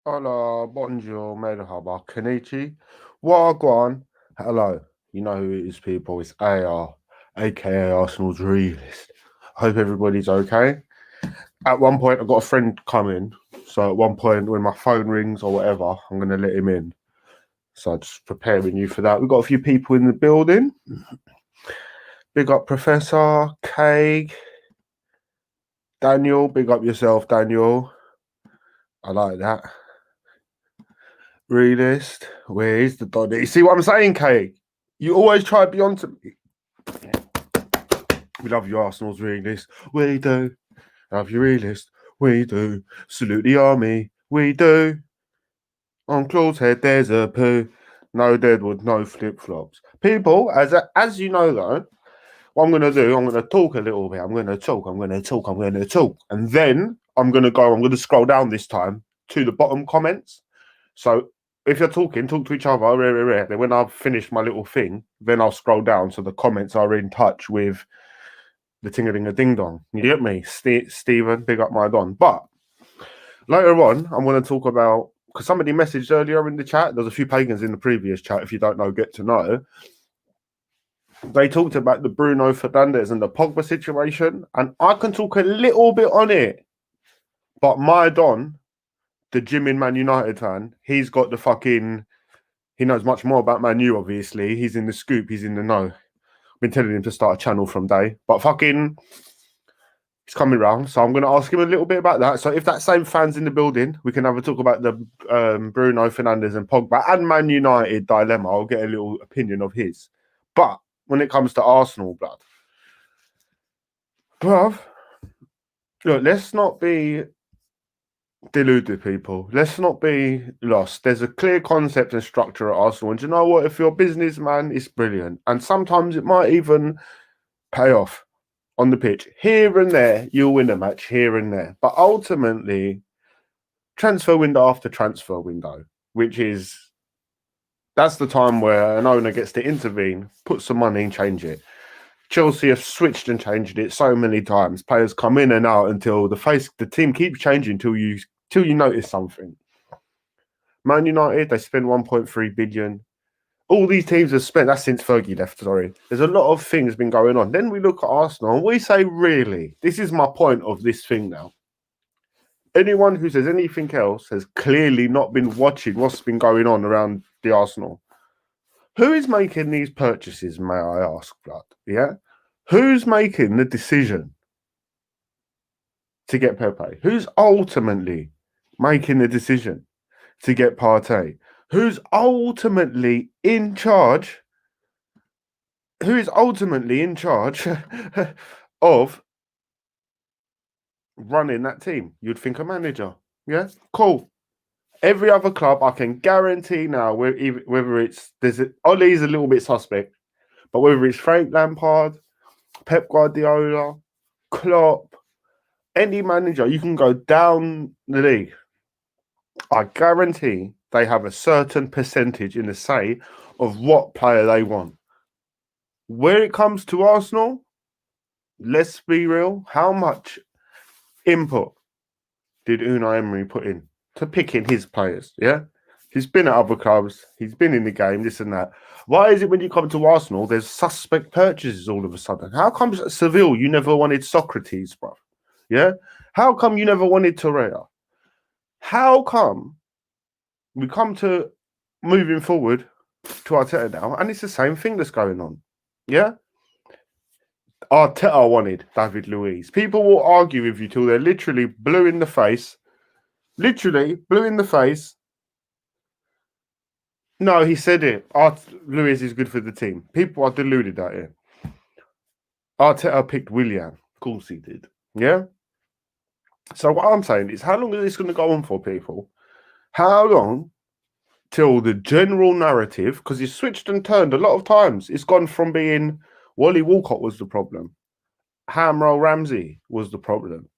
Hola, bonjour, merhaba, konnichi, Wagon. Hello. You know who it is, people. It's AR, aka Arsenal's realist. Hope everybody's okay. At one point, I got a friend coming. So at one point, when my phone rings or whatever, I'm going to let him in. So just preparing you for that. We've got a few people in the building. Big up Professor, Craig, Daniel. Big up yourself, Daniel. I like that. Realist. Where is the Donny? See what I'm saying, Craig? You always try to be on to me. We love you, Arsenal's realist. We do. Love you, realist. We do. Salute the army. We do. On Claw's head, there's a poo. No deadwood, no flip flops. People, as you know, though, what I'm going to do, I'm going to talk a little bit. I'm going to talk. And then I'm going to scroll down this time to the bottom comments. So if you're talking, talk to each other. Then when I've finished my little thing, then I'll scroll down so the comments are in touch with the ting-a-ding-a-ding-dong. You get me? Stephen, big up my don. But later on, I'm going to talk about, because somebody messaged earlier in the chat, there's a few pagans in the previous chat, if you don't know, get to know. They talked about the Bruno Fernandes and the Pogba situation, and I can talk a little bit on it. But my don, the Jim in Man United fan, he's got the fucking... He knows much more about Man U, obviously. He's in the scoop. He's in the know. I've been telling him to start a channel from day. But fucking... He's coming round. So I'm going to ask him a little bit about that. So if that same fan's in the building, we can have a talk about the Bruno Fernandes and Pogba and Man United dilemma. I'll get a little opinion of his. But when it comes to Arsenal, bruv, look, let's not be deluded, people. Let's not be lost. There's a clear concept and structure at Arsenal. And you know what? If you're a businessman, it's brilliant. And sometimes it might even pay off on the pitch. Here and there, you'll win a match here and there. But ultimately, transfer window after transfer window, which is... That's the time where an owner gets to intervene, put some money and change it. Chelsea have switched and changed it so many times. Players come in and out until the team keeps changing till you notice something. Man United, they spend 1.3 billion. All these teams have spent, that's since Fergie left, sorry. There's a lot of things been going on. Then we look at Arsenal and we say, really, this is my point of this thing now. Anyone who says anything else has clearly not been watching what's been going on around the Arsenal. Who is making these purchases, may I ask, blood? Yeah? Who's making the decision to get Pepe? Who's ultimately making the decision to get Partey? Who's ultimately in charge? Who is ultimately in charge of running that team? You'd think a manager. Yeah? Cool. Every other club, I can guarantee now, whether it's... Ollie's a little bit suspect, but whether it's Frank Lampard, Pep Guardiola, Klopp, any manager, you can go down the league. I guarantee they have a certain percentage in the say of what player they want. Where it comes to Arsenal, let's be real, how much input did Unai Emery put in to picking his players? Yeah? He's been at other clubs. He's been in the game, this and that. Why is it when you come to Arsenal, there's suspect purchases all of a sudden? How come at Seville you never wanted Socrates, bro? Yeah? How come you never wanted Torreira? How come we come to moving forward to Arteta now, and it's the same thing that's going on? Yeah? Arteta wanted David Luiz. People will argue with you till they're literally blue in the face. Literally blue in the face. No, he said it. Luiz is good for the team. People are deluded at it. Arteta picked Willian. Of course he did. Yeah? So what I'm saying is, how long is this going to go on for, people? How long till the general narrative, because it's switched and turned a lot of times. It's gone from being Wally Walcott was the problem. Hamroll Ramsey was the problem.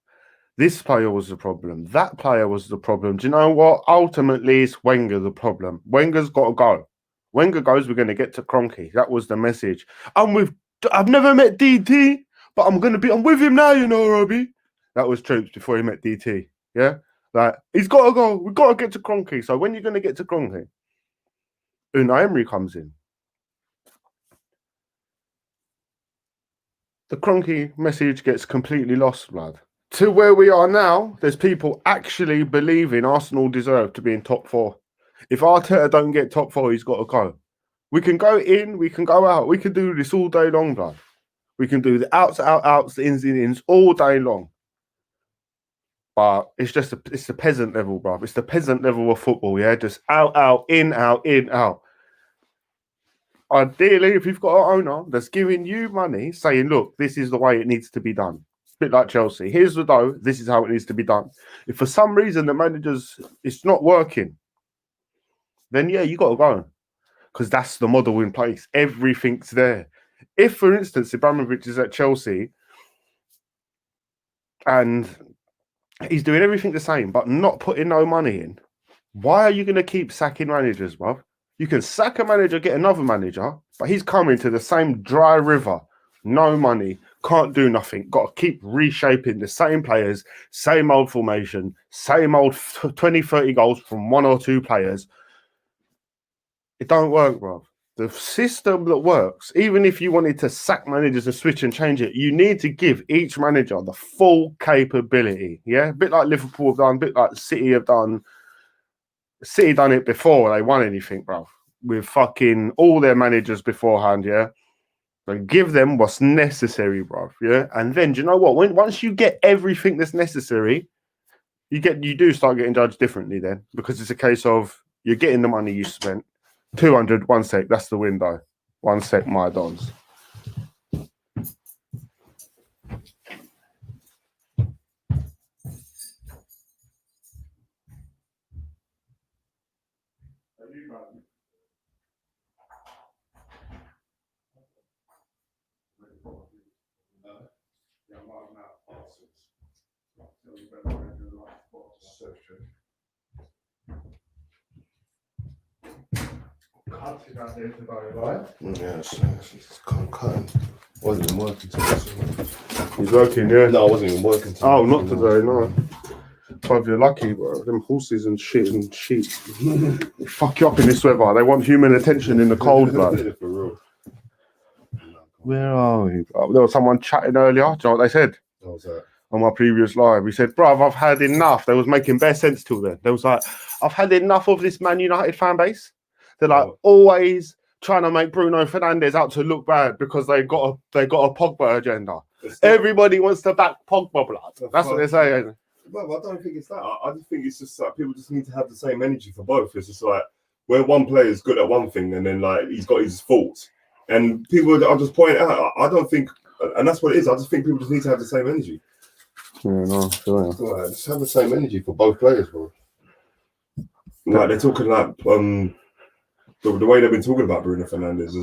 This player was the problem. That player was the problem. Do you know what? Ultimately, it's Wenger the problem. Wenger's got to go. Wenger goes, we're going to get to Kroenke. That was the message. I've never met DT, but I'm with him now, you know, Robbie. That was Troops before he met DT. Yeah? Like, he's got to go. We've got to get to Kroenke. So when you're going to get to Kroenke, Unai Emery comes in. The Kroenke message gets completely lost, blood. To where we are now, there's people actually believing Arsenal deserve to be in top 4. If Arteta don't get top 4, he's got to go. We can go in, we can go out. We can do this all day long, blood. We can do the outs, the ins all day long. But it's just it's the peasant level, bruv. It's the peasant level of football, yeah? Just out, in, out, in, out. Ideally, if you've got an owner that's giving you money, saying, look, this is the way it needs to be done. It's a bit like Chelsea. Here's the dough. This is how it needs to be done. If for some reason the manager's it's not working, then yeah, you got to go. Because that's the model in place. Everything's there. If, for instance, Abramovich is at Chelsea and he's doing everything the same, but not putting no money in, why are you going to keep sacking managers, bruv? You can sack a manager, get another manager, but he's coming to the same dry river. No money, can't do nothing. Got to keep reshaping the same players, same old formation, same old 20, 30 goals from 1 or 2 players. It don't work, bruv. The system that works, even if you wanted to sack managers and switch and change it, you need to give each manager the full capability. Yeah, a bit like Liverpool have done, a bit like City have done. City done it before they won anything, bro. With fucking all their managers beforehand, yeah. So give them what's necessary, bro. Yeah, and then do you know what? Once you get everything that's necessary, you do start getting judged differently then, because it's a case of you're getting the money you spent. 200, 1 sec. That's the window. 1 sec, my dons. Yes, it's cutting. Wasn't even working today. He's working, yeah. No, I wasn't even working today. Oh, not today, no. But you're lucky, bro. Them horses and shit and sheep. They fuck you up in this weather. They want human attention in the cold, blood. For real. Where are we? Bro? There was someone chatting earlier. Do you know what they said? What was that? On my previous live. He said, bruv, I've had enough. They was making bare sense till then. They was like, I've had enough of this Man United fan base. They're like always trying to make Bruno Fernandes out to look bad because they got a Pogba agenda. Everybody wants to back Pogba, blood. That's what they're saying. Well, I don't think it's that. I just think it's just like people just need to have the same energy for both. It's just like where one player is good at one thing and then like he's got his faults, and people are just pointing out. I don't think, and that's what it is. I just think people just need to have the same energy. Yeah, no, sure. Like, just have the same energy for both players, bro. Like they're talking like the way they've been talking about Bruno Fernandes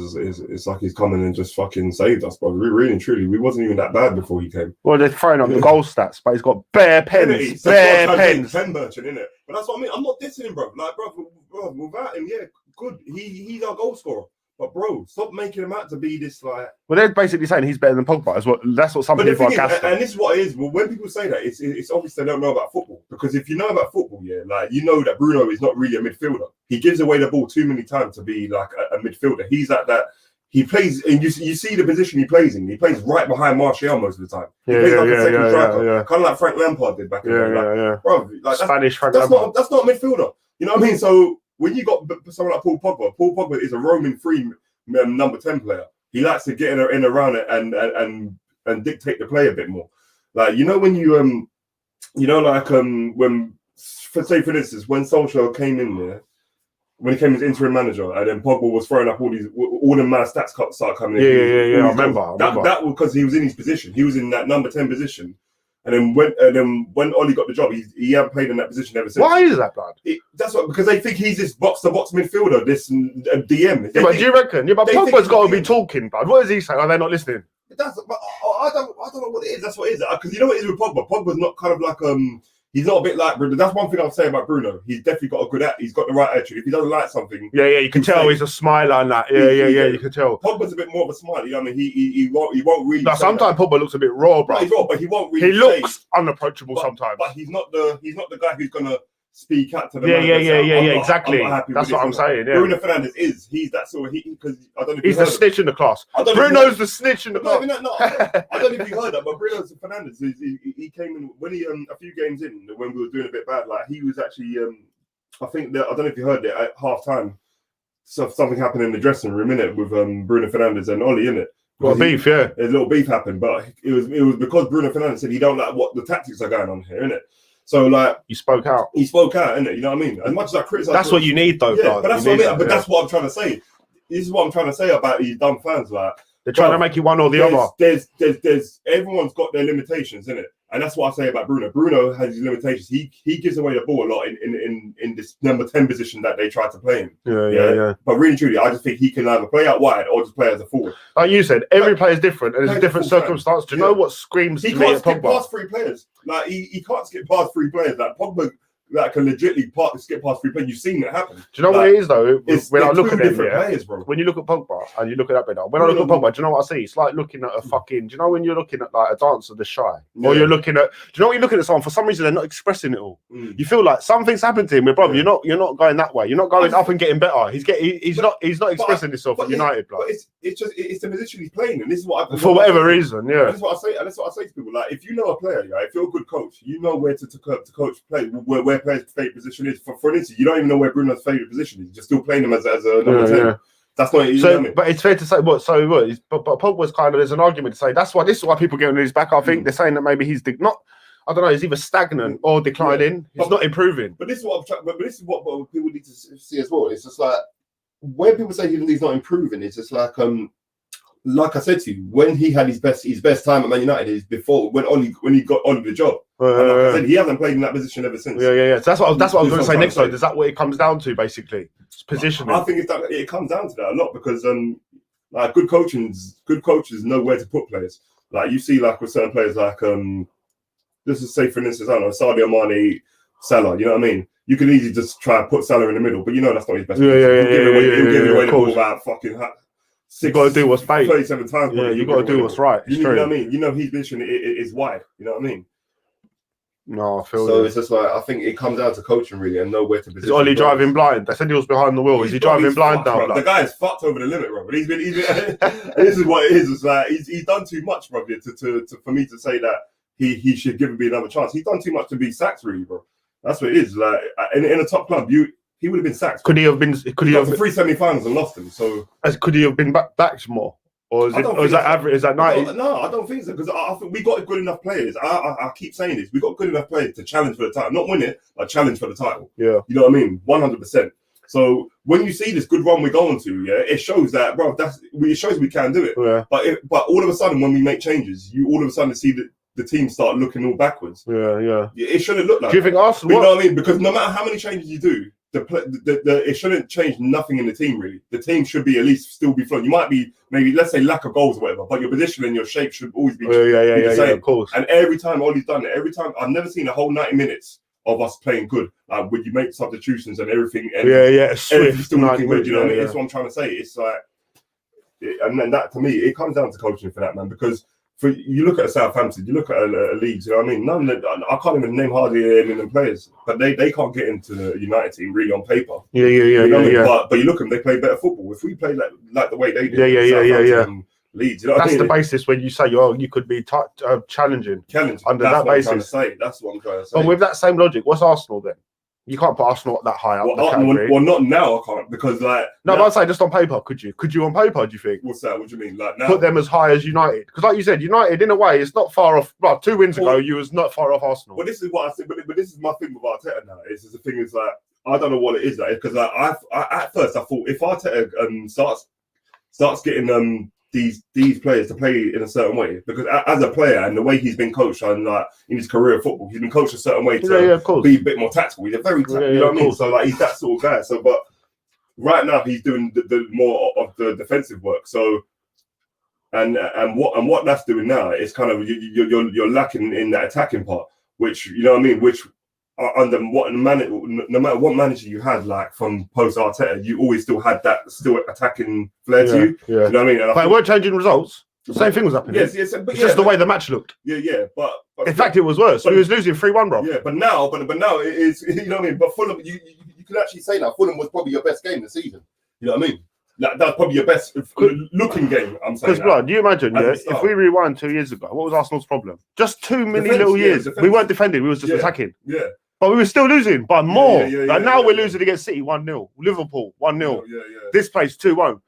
is like he's coming and just fucking saved us, but really and truly, we wasn't even that bad before he came. Well, they're throwing up the goal stats, but he's got bare pens, bare pens. Pen merchant, innit? But that's what I mean. I'm not dissing him, bro. Like, bro, without him, yeah, good. He's our goal scorer. But bro, stop making him out to be this like. Well, they're basically saying he's better than Pogba. That's what some people are gassed. And this is what it is. Well, when people say that, it's obvious they don't know about football. Because if you know about football, yeah, like you know that Bruno is not really a midfielder. He gives away the ball too many times to be like a midfielder. He's at that. He plays, and you see the position he plays in. He plays right behind Martial most of the time. He plays like a second striker, kind of like Frank Lampard did back in the day. Bro, like Spanish Frank Lampard. That's not a midfielder. You know what I mean? So when you got someone like Paul Pogba is a roaming free number 10 player. He likes to get in around it and dictate the play a bit more. Like when you when for instance when Solskjaer came in there, when he came as interim manager, and then Pogba was throwing up all the mad stats started coming in. Yeah. I remember. That was because he was in his position. He was in that number 10 position. And then when Ollie got the job, he hadn't played in that position ever since. Why is that, blood? Because they think he's this box-to-box midfielder, this DM. But do you reckon? Yeah, but Pogba's got to be talking, blood. What is he saying? Are they not listening? I don't know what it is. That's what it is. Because you know what it is with Pogba? Pogba's not kind of like He's not a bit like Bruno. That's one thing I'll say about Bruno. He's definitely got a good he's got the right attitude. If he doesn't like something, you can tell he's a smiler and that. Yeah, you can tell. Pogba's a bit more of a smile. You know what I mean? He won't really. No, sometimes Pogba looks a bit raw, bro. No, he's raw, but he won't really. He looks unapproachable sometimes. But he's not the guy who's gonna speak out to the exactly. That's what I'm saying. Yeah. Bruno Fernandes he's that sort of because I don't know. If he's the snitch in the class. Bruno's the snitch in the class. I don't know if you heard that, but Bruno Fernandes he came in when he a few games in when we were doing a bit bad. Like he was actually I think that I don't know if you heard it at half time. So something happened in the dressing room with Bruno Fernandes and Oli in it. Got beef, yeah. A little beef happened, but it was because Bruno Fernandes said he don't like what the tactics are going on here, innit? So like he spoke out, innit? You know what I mean? As much as I criticize, that's what you need, though. Yeah, but that's what I mean. But that's what I'm trying to say. This is what I'm trying to say about these dumb fans. Like they're trying to make you one or the other. There's everyone's got their limitations, innit? And that's what I say about Bruno. Bruno has his limitations. He gives away the ball a lot in this number 10 position that they try to play him. Yeah. But really, truly, I just think he can either play out wide or just play as a forward. Like you said, every player is different and there's a different circumstance. Do you know what screams to me at Pogba? He can't skip past 3 players. Like he can't skip past 3 players. Like Pogba can legitimately skip past 3 players. You've seen that happen. Do you know what it is though? When I look at them, players, bro. When you look at Pogba and you look at that bit, when I look at Pogba, do you know what I see? It's like looking at a fucking. Do you know when you're looking at like a dance of the shy, or you're looking at? Do you know when you're looking at someone for some reason they're not expressing it all? You feel like something's happened to him, but brother, you're not going that way. You're not going up and getting better. He's not expressing himself at United, bro. But it's the position he's playing, and this is what for whatever reason, yeah. That's what I say. And that's what I say to people. Like if you know a player, if you're a good coach, you know where to coach play, where players' favourite position is. For instance, you don't even know where Bruno's favourite position is. You're still playing him as a number 10. Yeah. That's not. You know what I mean? But it's fair to say what. So what? But Pogba's kind of there's an argument to say this is why people get on his back. I think they're saying that maybe he's not. I don't know. He's either stagnant or declining. He's not improving. But this is what people need to see as well. It's just like when people say he's not improving. It's just like I said to you, when he had his best time at Man United is before when he got Oli the job. Like I said, he hasn't played in that position ever since. Yeah. So that's what I was going to say next. Though, is that what it comes down to basically? It's positioning. I think it comes down to that a lot because like good coaches know where to put players. Like you see, like with certain players, like let's just say for instance, I don't know, Sadio Mane, Salah. You know what I mean? You can easily just try and put Salah in the middle, but you know that's not his best. He'll give away the ball about fucking. You got to do what's right. 37 times. Yeah, you got to do what's right. You know what I mean? You know his vision is wide. You know what I mean? No, I feel so. It's just like I think it comes down to coaching really and know where to position. Is Oli driving blind? They said he was behind the wheel. Is he driving blind now? The guy is fucked over the limit, bro. But he's been. This is what it is. It's like he's done too much, bro. For me to say that he should give him another chance. He's done too much to be sacked, really, bro. That's what it is. Like in a top club, he would have been sacked. Could he have been? Could he have 3 semi-finals and lost them? So could he have been backed more, or is that average? Is that 90? No, I don't think so because I think we got good enough players. I keep saying this. We got good enough players to challenge for the title, not win it, but challenge for the title. Yeah, you know what I mean, 100%. So when you see this good run we're going to, it shows that, bro. It shows we can do it. Yeah. But all of a sudden, when we make changes, you all of a sudden see that the team start looking all backwards. Yeah. It shouldn't look like. Do you think Arsenal? You know what I mean? Because no matter how many changes you do. It shouldn't change nothing in the team really. The team should be at least still be flowing. You might be maybe let's say lack of goals or whatever, but your position and your shape should always be the same. Of course. And every time Ollie's done it, every time I've never seen a whole 90 minutes of us playing good. Like when you make substitutions and everything. And swift. Still looking good. You know what I mean? That's what I'm trying to say. It's like, and then that to me, it comes down to coaching for that man because. You look at Southampton, you look at Leeds, you know what I mean? I can't even name hardly any of them players, but they can't get into the United team really on paper. Yeah. But you look at them, they play better football. If we play like the way they do, Leeds, you know what I mean? That's the basis when you say, you could be challenging under that basis. That's what I'm trying to say. But with that same logic, what's Arsenal then? You can't put Arsenal that high up. Well, not now. I can't because but I'd say just on paper, could you? Could you on paper? Do you think? What's that? What do you mean? Like now? Put them as high as United? Because like you said, United in a way it's not far off. Well, 2 wins ago, you was not far off Arsenal. Well, this is what I said. But this is my thing with Arteta now. Is the thing is like I don't know what it is like because like I at first I thought if Arteta starts getting these players to play in a certain way because as a player and the way he's been coached and like in his career of football, he's been coached a certain way to be a bit more tactical. He's a very you know what I mean. So like he's that sort of guy. So but right now he's doing the more of the defensive work. So and what that's doing now is kind of you're lacking in that attacking part, which you know what I mean, which under no matter what manager you had, like from post Arteta, you always still had that still attacking flair to you. Yeah. You know what I mean? But it weren't changing results. The same thing was happening. Yes, but it's just the way the match looked. Yeah. But in fact, it was worse. We was losing 3-1, bro. Yeah, but now it is. You know what I mean? But Fulham, you can actually say now Fulham was probably your best game this season. You know what I mean? That's probably your best looking game. I'm saying. Because, blood, you imagine, if we rewind 2 years ago, what was Arsenal's problem? Just too many little years. We weren't defending. We was just attacking. Yeah. But we were still losing by more. Now we're losing against City 1-0, Liverpool 1-0. This place 2-1.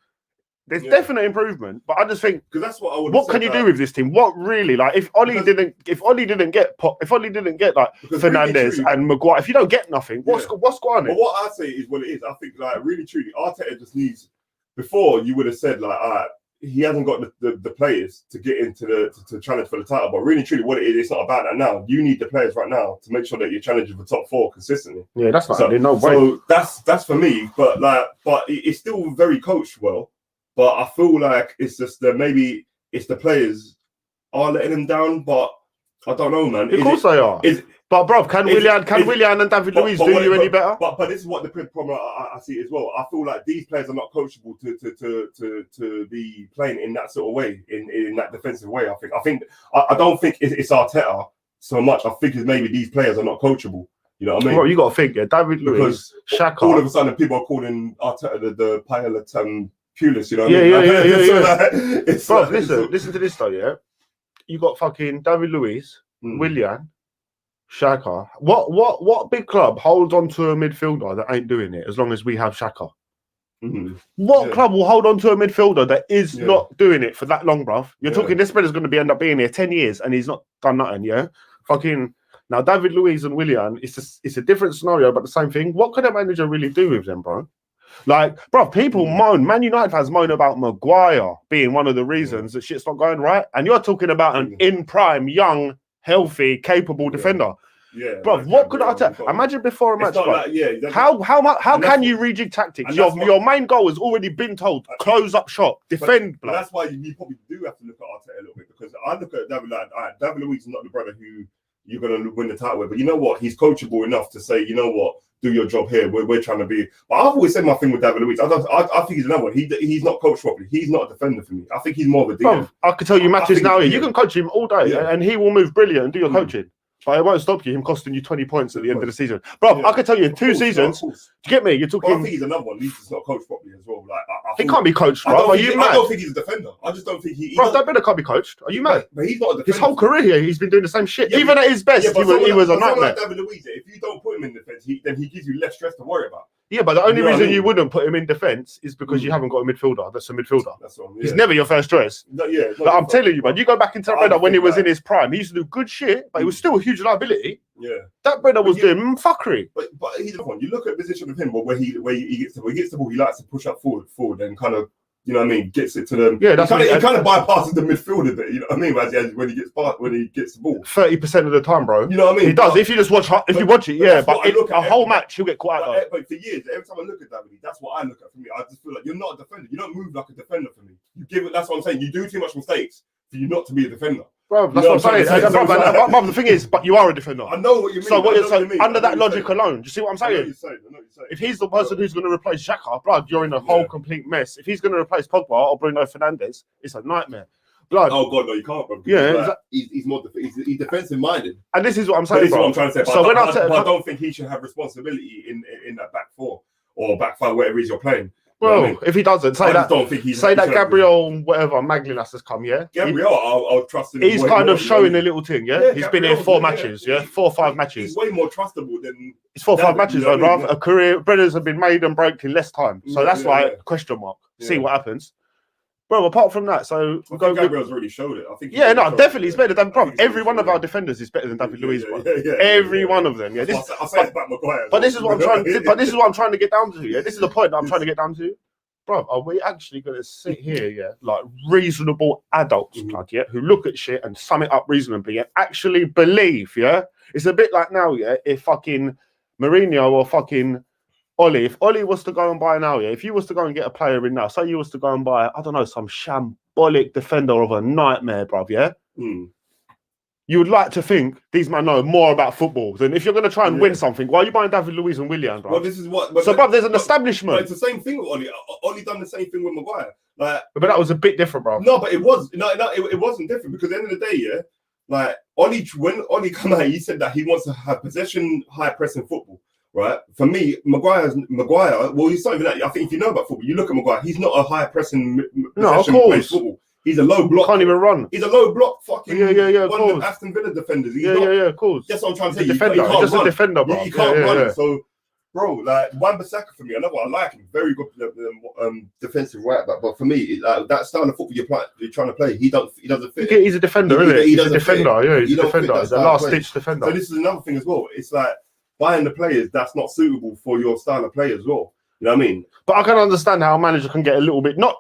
There's definite improvement, but I just think because that's what I would. What can you do with this team? What really if Ollie didn't get like Fernandes and Maguire, if you don't get nothing, what's going on? But what I say is what it is. I think like really truly, Arteta just needs. Before you would have said like, he hasn't got the players to get into to challenge for the title. But really truly, what it is, it's not about that now. You need the players right now to make sure that you're challenging for top 4 consistently. Yeah, that's not no way. So that's for me. But it's still very coached well. But I feel like it's just that maybe it's the players are letting them down. But I don't know, man. Of course they are. But bro, can Willian and David Luiz do you any better? But this is what the problem I see as well. I feel like these players are not coachable to be playing in that sort of way, in that defensive way. I don't think it's Arteta so much. I think it's maybe these players are not coachable. You know what I mean? Bro, you got to think, David Luiz, Xhaka. All of a sudden, people are calling Arteta the pilot Pulis, you know what I mean? Yeah. Bro, listen to this though, yeah? You got fucking David Luiz, Willian, Xhaka. What big club holds on to a midfielder that ain't doing it as long as we have Xhaka? What club will hold on to a midfielder that is not doing it for that long, bruv? You're talking this brother's going to end up being here 10 years and he's not done nothing, yeah? Fucking now David Luiz and Willian, it's a different scenario, but the same thing. What could a manager really do with them, bro? Like, bro, people moan. Man United fans moan about Maguire being one of the reasons that shit's not going right. And you're talking about an in-prime, young, healthy, capable defender. Yeah, bro. What could I tell? Imagine before a match, bro. Like, how can you rejig tactics? Your main goal has already been told: close up shop, defend. But that's why you probably do have to look at Arteta a little bit, because I look at David like, David Luiz is not the brother who you're going to win the title with. But you know what? He's coachable enough to say, you know what? Do your job here. We're trying to be. But I've always said my thing with David Luiz. I think he's another one. He's not coached properly. He's not a defender for me. I think he's more of a DM. I can tell you matches now. You can coach him all day, and he will move brilliant and do your coaching. But it won't stop you him costing you 20 points at the end of the season, bro. I can tell you in 2 seasons. Do you get me? You're talking. But I think he's another one. He's just not coached properly as well. Like he can't be coached, bro. Are you mad? I don't think he's a defender. I just don't think he. Bro, that better can't be coached. Are you mad? But he's not a defender. His whole career, he's been doing the same shit. Even at his best, he was a nightmare. Like David Luiz, if you don't put him in defense, then he gives you less stress to worry about. Yeah, but the only reason you wouldn't put him in defence is because you haven't got a midfielder. That's a midfielder. He's never your first choice. I'm telling you, man. You go back into that brother when he was in his prime. He used to do good shit, but he was still a huge liability. Yeah, that brother was doing fuckery. But he's the one. You look at the position of him, where he gets the ball. He likes to push up forward, and kind of. You know what I mean? Gets it to them. Yeah, that's he kind of bypasses the midfield a bit. You know what I mean? When he gets the ball, 30% of the time, bro. You know what I mean? He does. If you just watch, if you watch it, yeah. But a whole match, he'll get caught out. But for years, every time I look at David, that's what I look at. For me, I just feel like you're not a defender. You don't move like a defender for me. You give it. That's what I'm saying. You do too much mistakes for you not to be a defender. Bro, that's what I'm saying. Bro, the thing is, but you are a defender. I know what you mean. So what you're saying, under that logic alone, do you see what I'm saying? I know what you're saying. If he's the person who's going to replace Xhaka, blood, you're in a whole complete mess. If he's going to replace Pogba or Bruno Fernandes, it's a nightmare. Blood. Oh God, no, you can't, bro. Yeah, he's defensive minded. And this is what I'm saying. This is what I'm trying to say. So I don't think he should have responsibility in that back 4 or back 5, whatever it is you're playing. Well, I mean? If he doesn't, say that Gabriel, whatever, Maglinas has come, yeah? I'll trust him. He's kind of showing a little thing, yeah? He's been here 4 matches, 4 or 5 matches. He's way more trustable than... It's 4 or 5 matches, though, bruv. A career, brothers have been made and broke in less time. So that's question mark. See what happens. Bro, apart from that, so... I think Gabriel's already showed it. I think definitely. He's better than... Bro, every one of our defenders is better than David Luiz, bro. Every one of them, yeah. I say it's about Maguire. But this is what I'm trying to get down to, yeah? This is the point that I'm trying to get down to. Bro, are we actually going to sit here, yeah, like reasonable adults, blood, yeah, who look at shit and sum it up reasonably and actually believe, yeah? It's a bit like now, yeah, if fucking Mourinho or fucking Ollie, if Ollie was to go and buy now, yeah, if you was to go and get a player in now, say you was to go and buy, I don't know, some shambolic defender of a nightmare, bruv, yeah? you would like to think these men know more about football than if you're going to try and win something. Why are you buying David Luiz and Willian, bro? Well, this is what. So, bro, there's an establishment. It's the same thing with Oli. Oli done the same thing with Maguire. Like, but that was a bit different, bro. No, but it was it wasn't different because at the end of the day, yeah, like when Oli come out, he said that he wants to have possession, high pressing football. Right? For me, Maguire. Well, he's not even that. I think if you know about football, you look at Maguire. He's not a high pressing possession-based football. He's a low block. Can't even run. He's a low block fucking one of the Aston Villa defenders. Of course. That's what I'm trying to say. He's a defender, bro. He can't run. So, bro, like Wan-Bissaka for me, I know what I like him. Very good defensive right back. But for me, that style of football you're trying to play, he doesn't fit. He's a defender, isn't he? He's a defender. Yeah, he's a defender. He's a last-ditch defender. So this is another thing as well. It's like buying the players that's not suitable for your style of play as well. You know what I mean? But I can understand how a manager can get a little bit not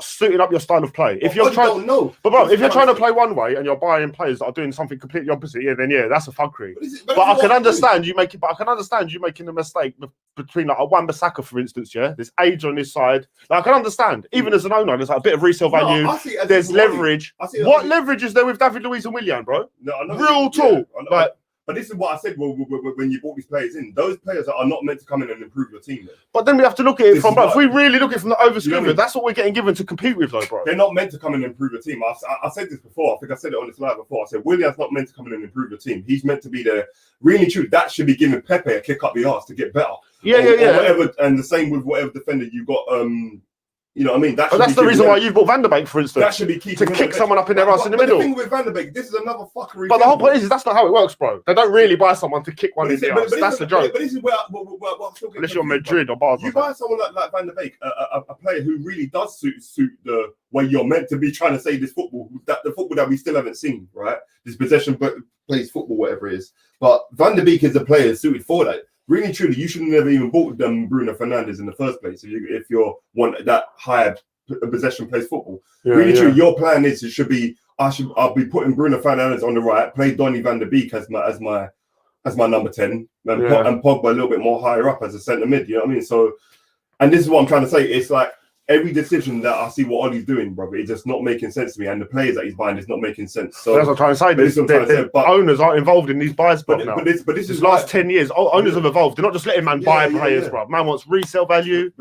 suiting up your style of play. If you're trying, but bro, if you're trying to play one way and you're buying players that are doing something completely opposite, then that's a fuckery. But I can understand you making. But I can understand you making a mistake between like a Wan-Bissaka, for instance. Yeah, there's age on his side. Like, I can understand. Even as an owner, there's like a bit of resale value. There's leverage. What leverage is there with David Luiz and Willian, bro? No, I know. Real talk. Like. But this is what I said when you brought these players in. Those players are not meant to come in and improve your team. Then. But then we have to look at it from, bro. If we really look at it from the overscripted, that's what we're getting given to compete with, though, bro. They're not meant to come in and improve your team. I said this before. I think I said it on this live before. I said Willian's not meant to come in and improve your team. He's meant to be there. Really true. That should be giving Pepe a kick up the arse to get better. Yeah. Whatever, and the same with whatever defender you got. You know what I mean? That's the reason why you've bought Van der Beek, for instance. That should be to kick someone up in their ass in the middle. The thing with Van der Beek, this is another fuckery. But the whole point is that's not how it works, bro. They don't really buy someone to kick one in the ass. That's the joke. But this is where I'm still unless you're Madrid or Barca. You buy someone like Van der Beek, a player who really does suit the way you're meant to be trying to say this football, the football that we still haven't seen, right? This possession plays football, whatever it is. But Van der Beek is a player suited for that. Really, truly, you should have never even bought Bruno Fernandes in the first place if you want that higher possession plays football. True. Your plan is it should be I'll be putting Bruno Fernandes on the right, play Donny van der Beek as my number 10, and Pogba a little bit more higher up as a centre mid. You know what I mean? So, and this is what I'm trying to say. It's like every decision that I see what Ollie's doing, brother, it's just not making sense to me, and the players that he's buying is not making sense. So that's what I'm trying to say. But owners aren't involved in these buys, bro. But this is last 10 years. Owners have evolved. They're not just letting man buy players, bro. Man wants resale value.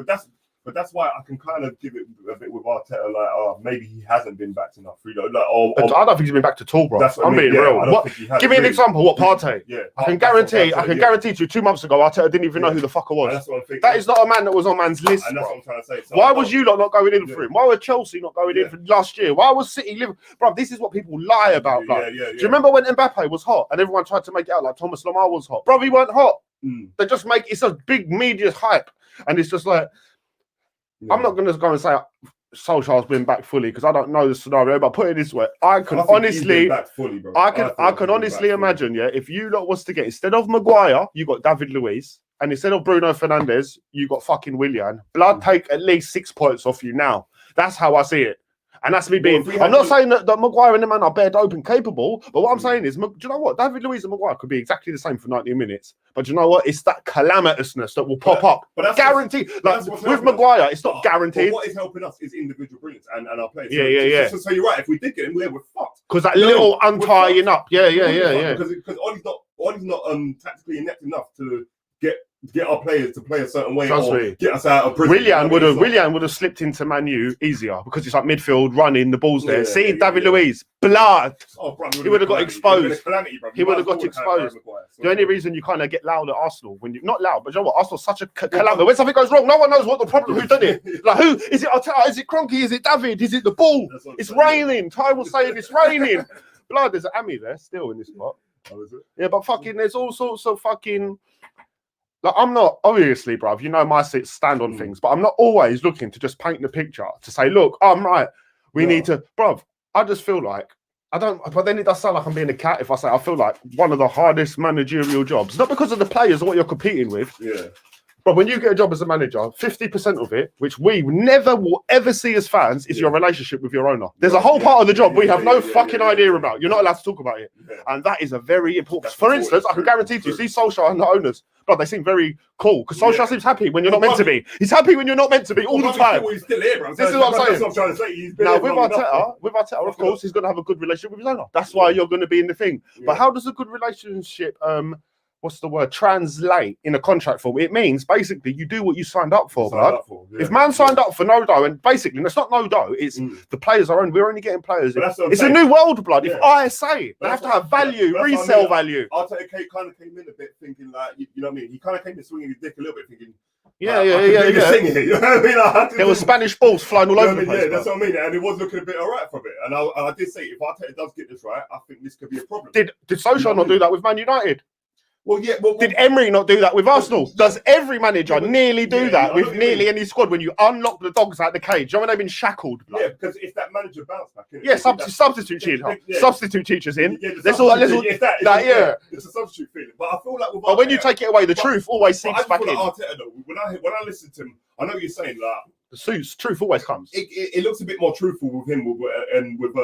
But that's why I can kind of give it a bit with Arteta, like, maybe he hasn't been backed enough. I don't think he's been backed at all, bro. That's what I'm being real. Give me an example. What Partey? Yeah, I can guarantee to you 2 months ago, Arteta didn't even know who the fucker was. That's what I'm thinking. That is not a man that was on man's list. And that's what I'm trying to say. So why was you lot not going in for him? Why were Chelsea not going in for last year? Why was City living? Bro, this is what people lie about. Do you remember when Mbappe was hot and everyone tried to make it out like Thomas Lamar was hot? Bro, he weren't hot. They just it's a big media hype, and it's just like. Yeah. I'm not going to go and say Solskjaer's been back fully because I don't know the scenario. But put it this way, I can honestly imagine, if you lot was to get instead of Maguire, you got David Luiz, and instead of Bruno Fernandes, you got fucking Willian. Blood take at least 6 points off you now. That's how I see it. And that's me being. I'm not saying that Maguire and the man are bare dope and capable, but what I'm saying is, do you know what? David Luiz and Maguire could be exactly the same for 90 minutes. But do you know what? It's that calamitousness that will pop up. But that's guaranteed. Like with Maguire, it's not guaranteed. But what is helping us is individical brilliance and our players. So you're right. If we did get him, we're fucked. Because that little untying up. Yeah. Because Ollie's not tactically inept enough to get our players to play a certain way. Trust me. Get us out of prison. Willian would have slipped into Man U easier because it's like midfield running, the ball's there. David Luiz, blood. He would have got exposed. He would have got exposed. The only reason you kind of get loud at Arsenal when you not loud, but you know what? Arsenal's such a calamity. When something goes wrong, no one knows what the problem. Who done it? Like who is it? Arteta? Is it Kroenke? Is it David? Is it the ball? It's raining. Ty was saying it's raining. Blood. There's an Ami there still in this spot. Oh, is it? Yeah, but fucking, there's all sorts of fucking. Like, I'm not, obviously, bruv, you know my stand on things, but I'm not always looking to just paint the picture to say, look, I'm right. We need to, bruv, I just feel like, but then it does sound like I'm being a cat if I say I feel like one of the hardest managerial jobs, not because of the players or what you're competing with, But when you get a job as a manager, 50% of it, which we never will ever see as fans, is your relationship with your owner. There's a whole part of the job we have no fucking idea about. You're not allowed to talk about it. And that is a very important... For instance, I can guarantee to you, see Solskjaer and the owners, but they seem very cool, because Solskjaer seems happy when you're not meant to be. He's happy when you're not meant to be all the time. He's still here, bro. This is what I'm saying. That's what I'm trying to say. Now, with Arteta, of course, he's going to have a good relationship with his owner. That's why you're going to be in the thing. But how does a good relationship... what's the word? Translate in a contract form. It means basically you do what you signed up for, blood. If man signed up for no dough, and basically it's not no dough, it's the players are only. We're only getting players. It's a new world, blood. If I say they have to have value, resale value. Arteta kind of came in a bit thinking like, you know what I mean? He kind of came in swinging his dick a little bit, thinking. Yeah. You know what I mean? Like, there were Spanish balls flying all over the place. Yeah, that's what I mean. And it was looking a bit alright for a bit. And I did say, if Arteta does get this right, I think this could be a problem. Did Solskjaer not do that with Man United? Well, yeah. Did Emery not do that with Arsenal? Does every manager nearly do that with nearly any squad when you unlock the dogs out the cage? You know when they've been shackled? Like? Yeah, because if that manager bounced back, substitute teachers in. It's a substitute feeling. But I feel like, but when you take it away, the truth always seeps back in. Arteta, though, when I listen to him, I know what you're saying like the truth always comes. It looks a bit more truthful with him and with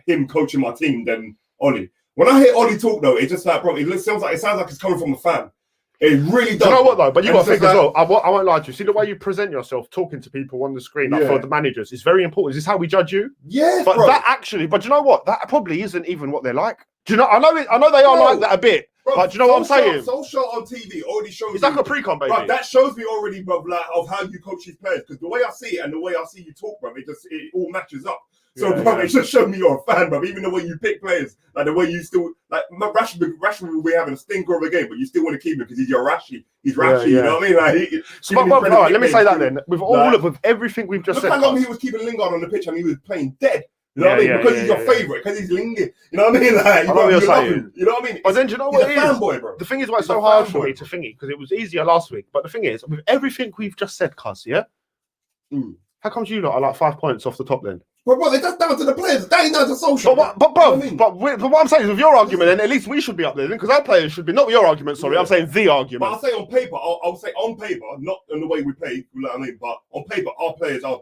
him coaching my team than Ollie. When I hear Ollie talk, though, it's just like, bro, it sounds like it's coming from a fan. It really does. Do you know what, though? But you got to think as well. I won't lie to you. See the way you present yourself, talking to people on the screen, like for the managers, it's very important. Is this how we judge you? Yeah, but bro. But you know what? That probably isn't even what they're like. Do you know? I know they are like that a bit. Bro, but do you know what I'm saying? Solskjaer on TV already shows. It's like a pre-con, baby. Bro, that shows me already, bro, like of how you coach these players. Because the way I see it and the way I see you talk, bro, it all matches up. So, bro, it just showed me you're a fan, bro. Even the way you pick players, like the way you still, like Rashford will be having a stinker of a game, but you still want to keep him because he's your Rashi. He's Rashi, you know what I mean? Like, all right, let me say that then. With everything we've just said. Look how long he was keeping Lingard on the pitch and he was playing dead. You know what I mean? Because he's your favourite, because he's Lingard. You know what I mean? Like, you know what I mean? But then, do you know what it is? Fanboy, bro. The thing is why it's so hard for me to thingy, because it was easier last week. But the thing is, with everything we've just said, cuz, how comes you lot are like 5 points off the top then? But bro, that's down to the players. That ain't down to Solskjaer. But what I'm saying is, with your argument, then at least we should be up there, then, because our players should be not your argument. Sorry, I'm saying the argument. But I'll say on paper, I'll say on paper, not in the way we play. You know what I mean? But on paper, our players are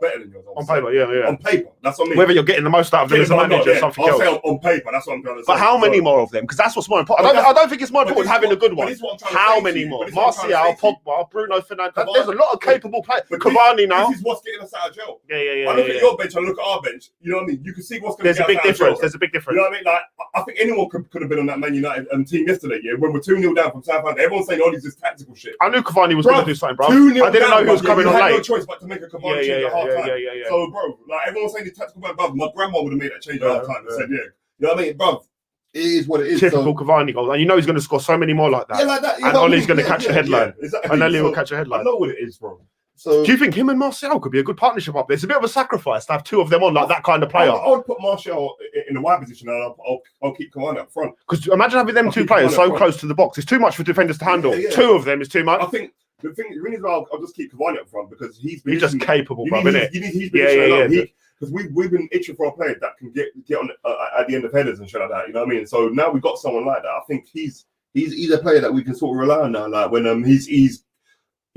better than yours. On paper, yeah. On paper, that's what I mean. Whether you're getting the most out of them as a manager, something else. I'll say on paper, that's what I'm trying to say. But how many more of them? Because that's what's more important. I don't think it's more important having a good one. How many more? Martial, Pogba, Bruno Fernandes. There's a lot of capable players. Cavani now. This is what's getting us out of jail. Yeah. I look at your bench, I look at our bench. You know what I mean? You can see what's going to get us out of jail. There's a big difference. You know what I mean? Like, I think anyone could have been on that Man United team yesterday, when we're 2-0 down from Southampton. Everyone's saying, this is tactical shit. I knew Cavani was going to do something, bro. I didn't know he was coming on late. I had no choice but to make a Cavani change at half time. Yeah. So, bro, like, everyone's saying the tactical man, bro, my grandma would have made that change at half time and said, You know what I mean? Bro, it is what it is. Typical Cavani goal. And you know he's going to score so many more like that. Yeah, like that. And Ollie's going to catch the headline. Exactly. And Ollie will catch a headline. I know what it is, bro. So, do you think him and Martial could be a good partnership up there? It's a bit of a sacrifice to have two of them on like that kind of player. I would put Martial in the wide position and I'll keep Cavani up front. Because imagine having them two players so close to the box. It's too much for defenders to handle. Two of them is too much. I think the thing is, I'll just keep Cavani up front because he's just capable, bro, isn't it? He's been because we've been itching for a player that can get on at the end of headers and shit like that. You know what I mean? So now we've got someone like that. I think he's a player that we can sort of rely on now. Like when he's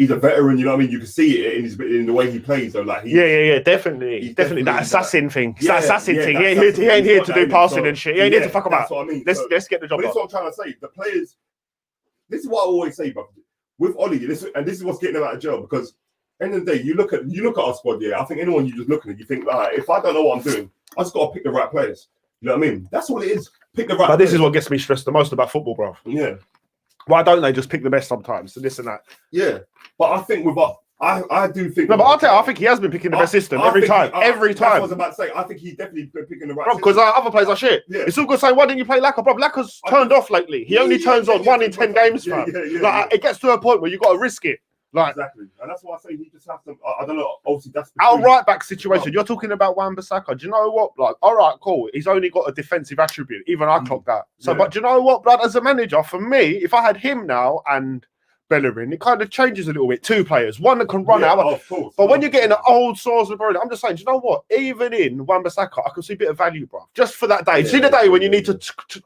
a veteran, you know what I mean? You can see it in the way he plays, though. Like definitely that assassin thing. That assassin thing. He ain't here to do passing and shit. He ain't here to fuck about. That's what I mean. Let's get the job done. This is what I'm trying to say. The players. This is what I always say, bro. With Ollie, this is what's getting him out of jail because. End of the day, you look at our squad. I think anyone you just look at it, you think, if I don't know what I'm doing, I just got to pick the right players. You know what I mean? That's all it is. Pick the right. But this is what gets me stressed the most about football, bro. Yeah. Why don't they just pick the best sometimes? So this and that. Yeah, but I think with I do think. No, but Arteta, I think he has been picking the best system every time. That's what I was about to say. I think he's definitely been picking the right. Bro, because other players are shit. Yeah. It's all good saying, why didn't you play Laka? Bro, Laka's turned off lately. He only turns on 1 in 10 games, fam. Like it gets to a point where you got to risk it. Like, exactly, and that's why I say he just has to. I don't know. Obviously, that's our right back situation. You're talking about Wan-Bissaka. Do you know what? Like, all right, cool. He's only got a defensive attribute. Even I clocked that. So, but do you know what, blood? As a manager, for me, if I had him now and Bellerin, it kind of changes a little bit. Two players, one that can run out. Of course. But when you're getting an old source of Bellerin, I'm just saying, do you know what? Even in Wan-Bissaka, I can see a bit of value, bro. Just for that day. See the day when you need to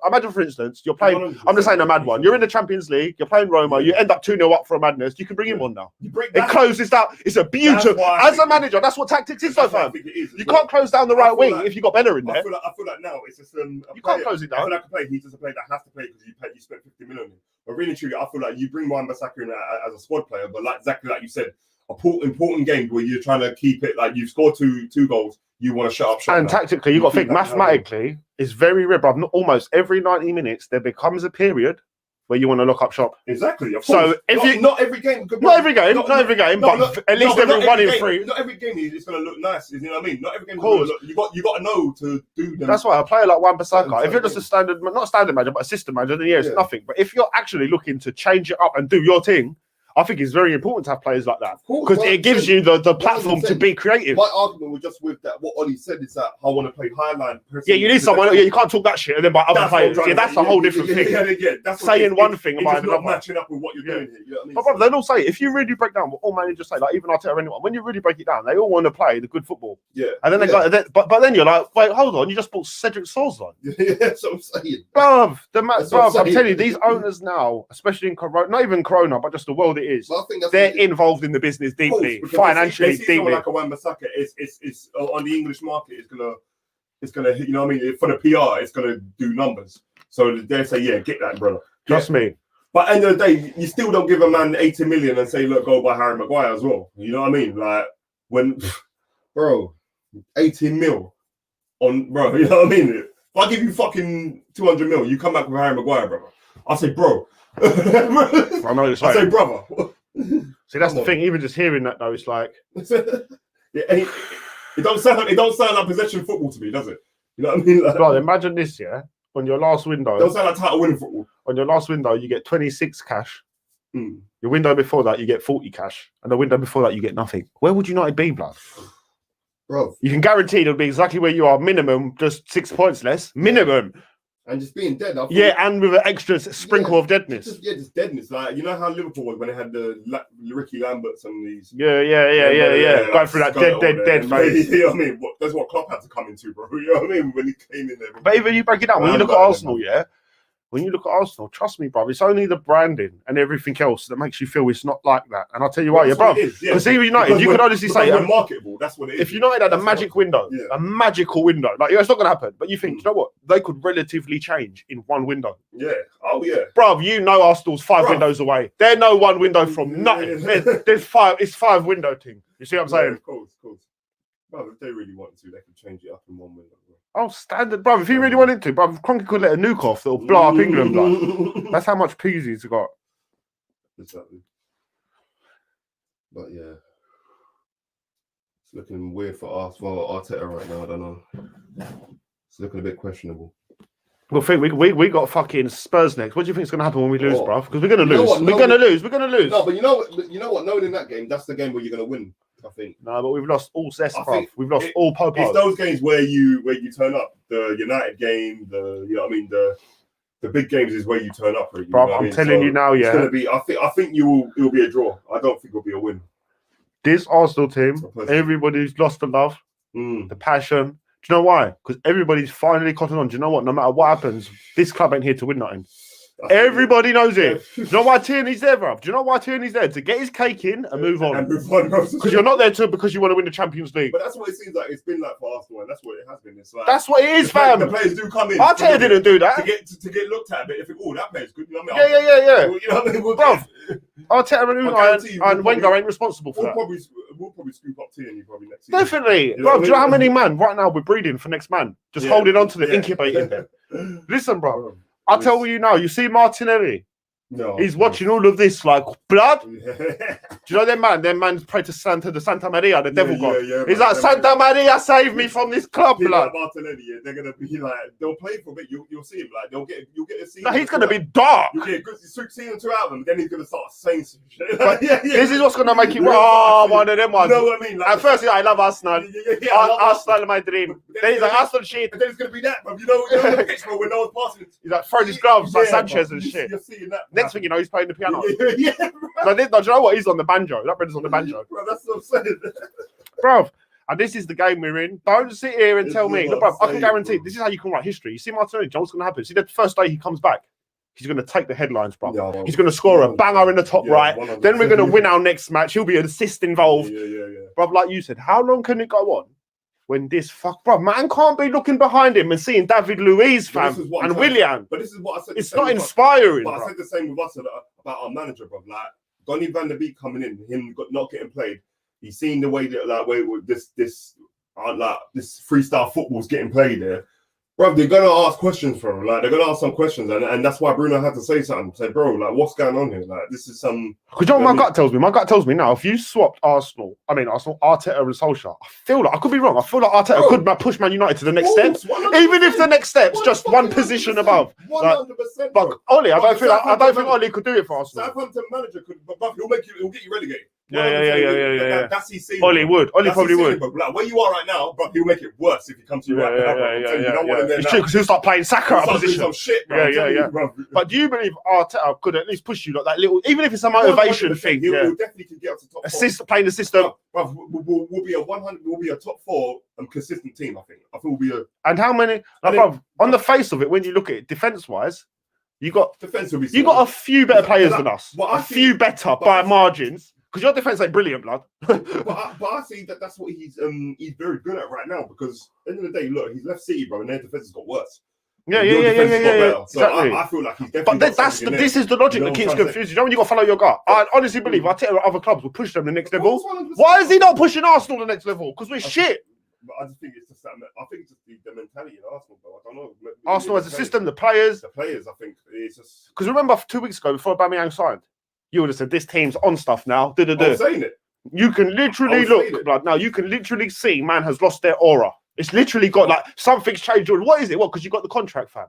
imagine, for instance, you're playing. I'm just saying a mad one. You're in the Champions League. You're playing Roma. You end up 2-0 up for a madness. You can bring him on now. It closes down. It's a beautiful. As a manager, that's what tactics is, though, fam. You can't close down the right wing if you got Bellerin there. I feel like now it's just you can't close it down. I feel like a player. He's just a player that has to play because you spent 50 million. But really, truly, I feel like you bring Wan-Bissaka in as a squad player, but exactly like you said, important game where you're trying to keep it, like you've scored two goals, you want to shut up shop. And tactically, you've got to think mathematically, it's very rare, but almost every 90 minutes, there becomes a period where you want to lock up shop. Exactly. Of course. So if not every game, but at least every 1 in 3. Not every game is going to look nice. You know what I mean? Not every game. You got to know to do them. That's why a player like Wan-Bissaka, if you're just a standard, not a standard manager, but a system manager, then it's nothing. But if you're actually looking to change it up and do your thing, I think it's very important to have players like that because it gives you the platform to be creative. My argument was just with that. What Ollie said is that I want to play highline. Yeah, you need someone. Yeah, you can't talk that shit and then by other players. Yeah, that's a whole different thing. Yeah, that's saying one thing about not matching up with what you're doing here. You know what I mean? But brother, they all say if you really break down what all managers say, like even Arteta or anyone, when you really break it down, they all want to play the good football. Yeah, and then they go, but then you're like, wait, hold on, you just bought Cedric Sorsline. Yeah, that's what I'm saying. Bruv, I'm telling you, these owners now, especially in Corona, not even Corona, but just the world it is. Well, I think they're involved in the business deeply, financially deeply. Like a Wan-Bissaka, it's on the English market. It's gonna, you know what I mean? For the PR, it's gonna do numbers. So they say, yeah, get that, brother. Trust me. But at the end of the day, you still don't give a man 80 million and say, look, go buy Harry Maguire as well. You know what I mean? Like when, bro, 18 mil on, bro. You know what I mean? If I give you fucking 200 mil, you come back with Harry Maguire, brother. I say, bro. I know it's I say, brother. See, that's the thing. Even just hearing that, though, it's like, it don't sound like possession football to me, does it? You know what I mean? Like, bro, imagine this, yeah. On your last window, it don't sound like title winning football. On your last window, you get 26 cash. Your window before that, you get 40 cash, and the window before that, you get nothing. Where would United be, blood? Bro, you can guarantee it'll be exactly where you are. Minimum, just 6 points less. Minimum. And just being dead. And with an extra sprinkle of deadness. Just deadness. Like, you know how Liverpool was when they had the Ricky Lamberts and these. Yeah. Going through that dead phase. You know what I mean? That's what Klopp had to come into, bro. You know what I mean? When he came in there. But even you break it down, when you look at Arsenal, when you look at Arsenal, trust me, bro, it's only the branding and everything else that makes you feel it's not like that. And I'll tell you why, bro. Because even United, you could honestly say, marketable. That's what it is. If United had a magic window, a magical window, like it's not going to happen. But you think, you know what? They could relatively change in one window. Yeah. Oh yeah. Bro, you know Arsenal's 5 windows away. They're no one window from nothing. There's 5. It's 5 window thing. You see what I'm saying? Of course. Bro, if they really wanted to, they could change it up in one window. Bro. Oh, standard, bro. If he really wanted to, bro, Kroenke could let a nuke off that'll blow up England, blood. That's how much peas he's got. Exactly. But yeah, it's looking weird for us. Well, Arteta right now, I don't know. It's looking a bit questionable. Well, think we got fucking Spurs next. What do you think is going to happen when we lose, bro? Because we're going to lose. We're going to lose. No, but you know what? Knowing in that game, that's the game where you're going to win. I think. No, but we've lost all cess, bro. We've lost all Popo. It's those games where you turn up. The United game, you know what I mean, the big games is where you turn up. Really, bro, I'm telling you now, it's gonna be. I think it will be a draw. I don't think it'll be a win. This Arsenal team, everybody's lost the love, the passion. Do you know why? Because everybody's finally cotton on. Do you know what? No matter what happens, this club ain't here to win nothing. Everybody knows it. Do you know why Tierney's there, bro? Do you know why Tierney's there? To get his cake in and move on. Because you're not there because you want to win the Champions League. But that's what it seems like it's been like for Arsenal, and that's what it has been. It's like that's what it is, fam. The players do come in. Arteta didn't do that. To get looked at a bit. If that player's good, you know what I mean? Yeah. You know what I mean? Bro, Arteta and Wenger ain't responsible for that. We'll probably scoop up Tierney probably next season. Definitely. Bro, do you know how many man right now we're breeding for next man? Just holding on to the incubating them. Listen, bro. I'll tell you now, you see Martinelli? No, he's watching all of this like blood. Do you know them man? Them man pray to Santa Maria, the devil god. He's like, Santa Maria, save me from this club, blood. Like Martinelli, they're gonna be like, they'll play for a bit. You'll see him like you'll get to see. No, he's gonna be dark. You get good seeing 2 out of them, then he's gonna start saying some shit. This is what's gonna make it. One of them ones. You know what I mean? Like, at first, I love Arsenal. Arsenal, my dream. Then he's like, that's not shit. And then it's gonna be that, bro. You know the pitch, bro, when no one's passing. He's like throwing his gloves like Yeah, Sanchez bro. and shit. You're seeing that. Next thing you know, he's playing the piano. Yeah, No, do you know what? He's on the banjo. That brother's on the banjo. bro. That's what I'm saying. Bro, and this is the game we're in. Don't sit here and This tell is me. what Look, bro, I'm I can saying, guarantee bro. this is how you can write history. You see Martinelli, John's what's going to happen. See, the first day he comes back, he's going to take the headlines, bro. Yeah, well, he's going to score a banger in the top right. 100%. Then we're going to win our next match. He'll be an assist involved. Yeah. Bro, like you said, how long can it go on when this bro, man can't be looking behind him and seeing David Luiz, fam, and Willian. But this is what I said. It's not inspiring, But bro. I said the same with us about our manager, bro. Like Donny van der Beek coming in, him not getting played. He's seen the way that this freestyle football's getting played there. Bro, they're gonna ask questions from him. Like they're gonna ask some questions, and that's why Bruno had to say something. Say, bro, like what's going on here? Like this is some. Because you know what my gut tells me? My gut tells me now, if you swapped Arsenal, Arteta and Solskjaer, I feel like, I could be wrong, I feel like Arteta could push Man United to the next step. 100%. Even if the next step's just one position above. 100%. But Oli, I don't think Oli could do it for Arsenal. Southampton manager could, but he'll get you relegated. Yeah. That's his scene. Oli would. Oli probably would. But like where you are right now, bro, he'll make it worse if he comes to you right now. You don't want him there It's now. true, because he'll start playing Saka out of position. Some shit, bro. Yeah. But do you believe Arteta could at least push you like that little, even if it's a motivation thing? He'll definitely could get up to top four. Playing the system. Bro, we'll be a 100. We'll be a top four consistent team. I think we'll be a. And how many? Like, bro, on the face of it, when you look at it, defense-wise, you got a few better players than us. A few better by margins. Because your defense ain't brilliant, blood. but I see that's what he's very good at right now. Because at the end of the day, look, he's left City, bro, and their defense has got worse. Yeah. So exactly. I feel like he's definitely. But this is the logic that keeps confusing. You know when you got to follow your gut. I honestly believe Arteta other clubs will push them to the next level. Why is he not pushing Arsenal to the next level? Because we're shit. But I just think it's just that. I think it's just the mentality in Arsenal, bro. I don't know. Arsenal as a system, the players. I think it's just. Because remember 2 weeks ago before Aubameyang signed, you would have said this team's on stuff now. I'm saying it. You can literally look, blood. Now you can literally see man has lost their aura. It's literally got like something's changed. What is it? What? Because you got the contract, fam.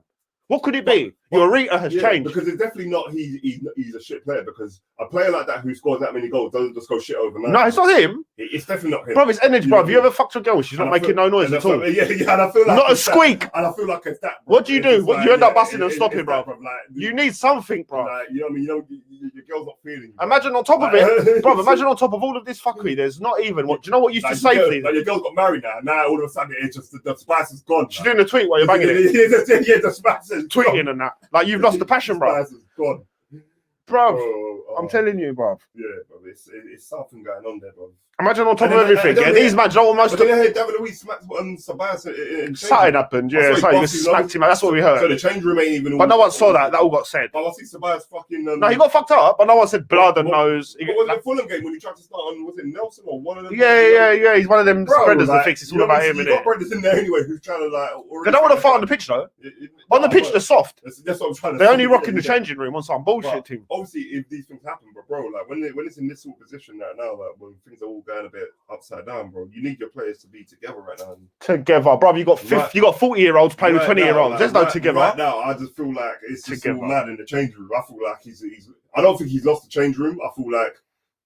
What could it be? Your Arteta has changed. Because it's definitely not he's a shit player. Because a player like that who scores that many goals doesn't just go shit overnight. No, it's not him. It's definitely not him. Bro, it's energy, bro. Have you ever fucked a girl? She's not making no noise at all. Yeah, and I feel like not a squeak. And I feel like it's that. Bro. What do you do? What you end up busting and stopping, bro? Like, you need something, bro. Like, you know what I mean? Your girl's not feeling you. Imagine on top of it, bro. Imagine on top of all of this fuckery, there's not even what. Do you know what used to say to you? Like your girl got married now. Now all of a sudden it's just the spice is gone. She's doing a tweet while you're banging it. Yeah, the spice is tweeting and that. Like you've lost the passion, bro. Spice is gone. Bro, I'm telling you, bro. Yeah, bro. It's something going on there, bro. Imagine on top of everything. Yeah, these man, almost. But then David Luiz smacked Sabias in something happened. Yeah, something smacked him. That's what we heard. So the change room ain't even. But no one saw that. That all got said. But I see Sabias fucking. No, he got fucked up. But no one said blood and nose. What was the Fulham game when he tried to start on? Was it Nelson or one of them? Yeah. He's one of them spreaders that thinks it's all about him. You got brothers in there anyway who's trying to like. They don't want to fight on the pitch though. On the pitch, they're soft. That's what I'm trying to. They only rock in the changing room on some bullshit team. Obviously, if these things happen, bro, like when it's in this sort of position right now, like when things are all going a bit upside down, bro, you need your players to be together right now. Together, bro. You got 40-year-olds playing with 20-year-olds. There's no together. Right now, I just feel like it's just all mad in the change room. I feel like he's. I don't think he's lost the change room. I feel like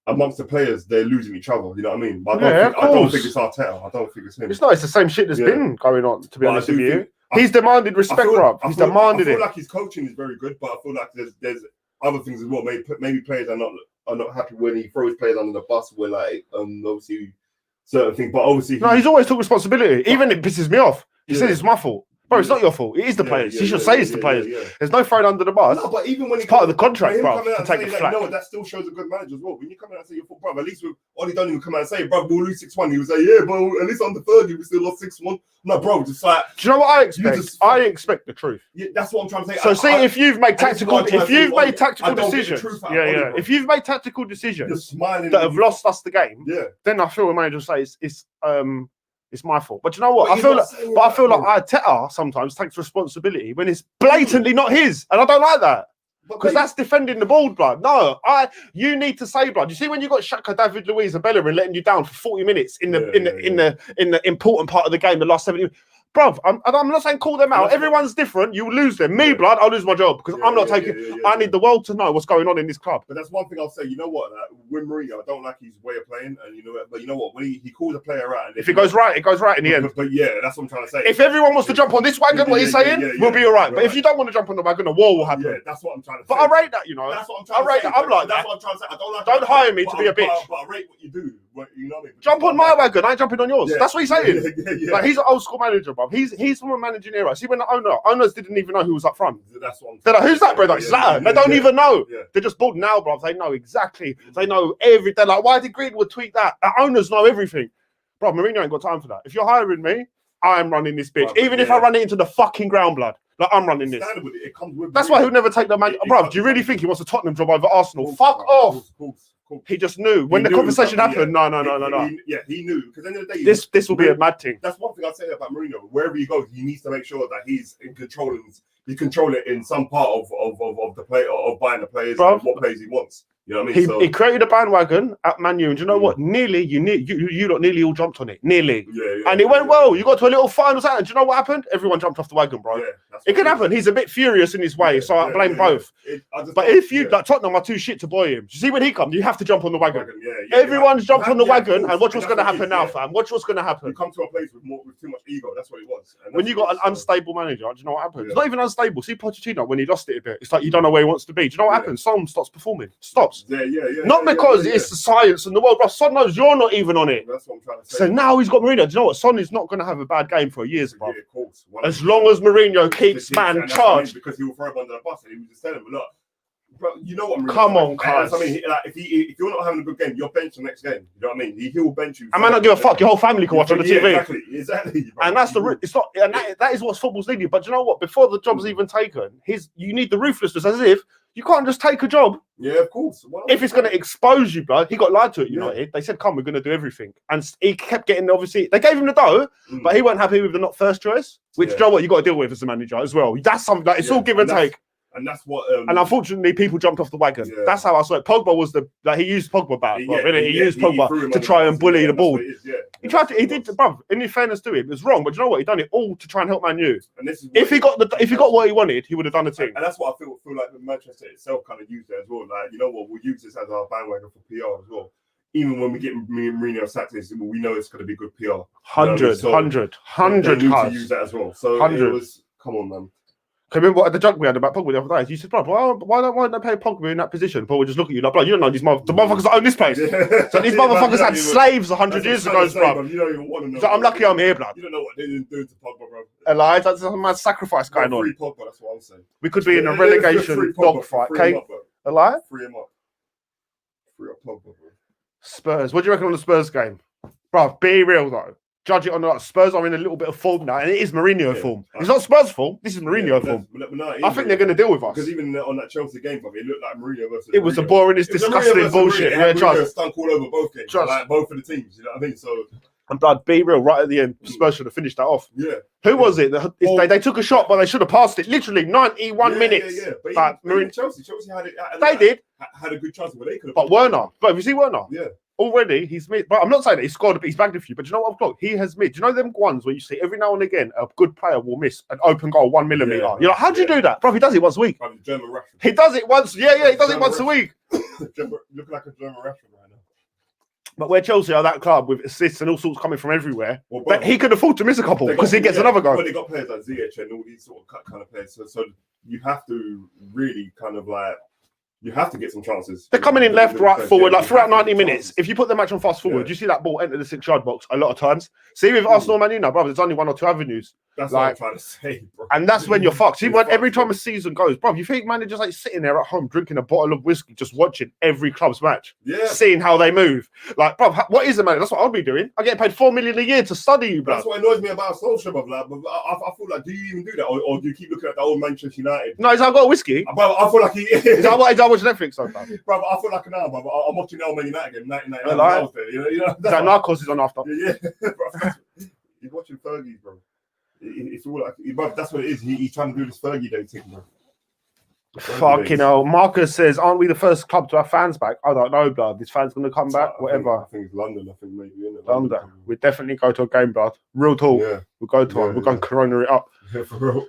amongst the players, they're losing each other. You know what I mean? But I don't think it's Arteta. I don't think it's him. It's not. It's the same shit that's been going on. To be honest with you, he's demanded respect, bro. He's demanded it. I feel like his coaching is very good, but I feel like there's other things as well. Maybe players are not happy when he throws players under the bus. Where like obviously certain things, but obviously he's always took responsibility. Even it pisses me off. He says it's my fault. Bro, it's not your fault. It is the players. He should say it's the players. There's no throwing under the bus. No, but even when it's part of the contract, bro, to take the flack. No, that still shows a good manager as well. When you come out and say your fault, bro, at least with Ollie don't even come out and say, bro, we'll lose 6-1. He was like, yeah, bro, at least on the third, we still lost 6-1. No, bro, just like. Do you know what I expect? I expect the truth. Yeah, that's what I'm trying to say. So see, if you've made tactical decisions, if you've made tactical decisions that have lost us the game, then I feel a manager will say it's my fault. But you know what? I feel like Arteta sometimes takes responsibility when it's blatantly not his, and I don't like that because that's defending the ball, blood. No, you need to say, blood. You see when you got Xhaka, David Luiz, and Bellerin letting you down for 40 minutes in the important part of the game, the last 70. bruv, I'm not saying call them out. Everyone's different. You lose them. Me, blood, I'll lose my job because I'm not taking. I need the world to know what's going on in this club. But that's one thing I'll say. You know what? With Mourinho, I don't like his way of playing, and but you know what? When he calls a player out, and if it goes right, it goes right in the end. But yeah, that's what I'm trying to say. If everyone wants to jump on this wagon, what he's saying, we'll be all right. But if you don't want to jump on the wagon, a war will happen. Yeah, that's what I'm trying to say. But I rate that, That's what I'm trying to say. I rate that. I'm like that's that. what I'm trying to say. I don't like. Don't hire me to be a bitch. But I rate what you do. You know what I mean? Jump on my wagon. I ain't jumping on yours. That's what he's saying. Yeah. Like he's an old school manager, bro. He's from a managing era. See, when the owners didn't even know who was up front. That's what I'm saying. They're like, who's that, bro? Like, Zlatan. They don't even know. Yeah. They're just bored now, bro. They know exactly. They know everything. They're like, why did Greenwood tweet that? The owners know everything. Bro, Mourinho ain't got time for that. If you're hiring me, I'm running this bitch. Bro, even if I run it into the fucking ground, blood. Like, I'm running this. It comes with That's why he'll never take the man. Bro, do you really think he wants a Tottenham job over Arsenal? Fuck off. Cool. He just knew when the conversation happened. No. He knew because at the end of the day, this will be a mad thing. That's one thing I'd say about Mourinho. Wherever he goes, he needs to make sure that he's in control. He control it in some part of the play of buying the players and what players he wants. You know what I mean? He created a bandwagon at Man U, and you know what? Nearly, you lot nearly all jumped on it. Nearly. And it went well. You got to a little finals out, and do you know what happened? Everyone jumped off the wagon, bro. It could happen. He's a bit furious in his way, so I blame both. But if you, like Tottenham are too shit to buy him. You see, when he comes, you have to jump on the wagon. Everyone's jumped on the wagon, and watch what's going to happen now, fam. Watch what's going to happen. You come to a place with too much ego. That's what it was. When you got an unstable manager, do you know what happens? It's not even unstable. See Pochettino, when he lost it a bit, it's like you don't know where he wants to be. Do you know what happens? Son stops performing. Stops. Not because it's the science and the world, bro. Son knows you're not even on it. That's what I'm trying to say. So now he's got Mourinho. Do you know what? Son is not going to have a bad game for years, bro. Yeah, of course. As long as Mourinho keeps man charged. Because he will throw him under the bus and he will just tell him, look, bro, you know what Mourinho Come on, cuz. I mean, like, if you're not having a good game, you're bench the next game. You know what I mean? He will bench you. I might not give a fuck. Your whole family can watch on the TV. Exactly. Bro. And that's it's not. And that is what football's needed. But do you know what? Before the job's even taken, you need the ruthlessness, as if you can't just take a job. Yeah, of course. If it's going to expose you, bro, he got lied to at United. They said, "Come, we're going to do everything," and he kept getting. Obviously, they gave him the dough, but he wasn't happy with the not first choice. Which, you know what, you got to deal with as a manager as well. That's something that it's all give and take. And that's what. And unfortunately, people jumped off the wagon. Yeah. That's how I saw it. Pogba was he used Pogba back. He used Pogba to try and bully the ball. He tried to. He did, bro. In fairness to him, it was wrong. But you know what? He done it all to try and help Man U. And this is if he got what he wanted, he would have done the thing. And that's what I feel like Manchester itself kind of used it as well. Like, you know what? We'll use this as our bandwagon for PR as well. Even when we get Mourinho sacked, we know it's going to be good PR. 100. To use that as well. So 100. It was. Come on, man. Remember what the joke we had about Pogba the other day? You said, bro, why don't they pay Pogba in that position? Paul would just look at you like, bro, you don't know these the motherfuckers that own this place. So these motherfuckers had slaves 100 years ago, bro. You don't even want to know. So I'm lucky I'm here, blood. You don't know what they didn't do to Pogba, bro. Elias, that's a mad sacrifice going on. Free Pogba, that's what I'm saying. We could be in a relegation dogfight, okay? Elias? Free him up. Free up Pogba, bro. Spurs. What do you reckon on the Spurs game? Bro, be real though. Judge it on the Spurs are in a little bit of form now, and it is Mourinho form. It's not Spurs' form. This is Mourinho form. I think they're going to deal with us. Because even on that Chelsea game, it looked like Mourinho versus. It was the boringest, disgusting bullshit. Yeah, Mourinho stunk all over both games, like both of the teams. You know what I mean? So. And blood, be real. Right at the end, Spurs should have finished that off. Yeah. Who was it? They took a shot, but they should have passed it. Literally 91 minutes. Yeah. But Chelsea had it. Had a good chance, but they could have. But Werner, but have you seen Werner? Yeah. Already, he's made. But I'm not saying that he scored, but he's bagged a few. But you know what I've got? He has made. Do you know them ones where you see every now and again a good player will miss an open goal 1 millimeter? Yeah, you're like, how do you do that, bro? He does it once a week. German Russian. He does it once. Yeah, he does it once a week. Look like a German Russian right now. But where Chelsea are that club with assists and all sorts coming from everywhere, but he could afford to miss a couple because he gets another goal. But they got players like Ziyech and all these sort of kind of players. So you have to really kind of like. You have to get some chances. They're coming in left, right, forward, like throughout 90 minutes. If you put the match on fast forward, you see that ball enter the 6-yard box a lot of times. See with Arsenal, Man U now, brother, there's only 1 or 2 avenues. That's what I'm trying to say, bro. And that's when you're fucked. See, every time a season goes, bro, you think managers like sitting there at home drinking a bottle of whiskey, just watching every club's match, seeing how they move. Like, bro, what is the manager? That's what I'll be doing. I get paid $4 million a year to study you, bro. That's what annoys me about Solskjaer, bro. Like, I feel like, do you even do that, or do you keep looking at the old Manchester United? No, he's like, I've got a whiskey. Bro, I feel like he is. Is that watching Netflix sometimes? Bro, I feel like now, bro. I'm watching El Man United again, 1999. Like, you know that Narcos is on after. Yeah, bro. He's watching Fergie, bro. It's all like, bro, that's what it is. He's trying to do this Fergie Day thing, bro. Fucking hell. Marcus says, aren't we the first club to have fans back? I don't know, blood. This fan's going to come back, whatever. I think it's London. I think maybe, isn't it? London. We'd definitely go to a game, blood. Real talk. Yeah. We'll go to one. We're going to corona it up. Yeah, for real.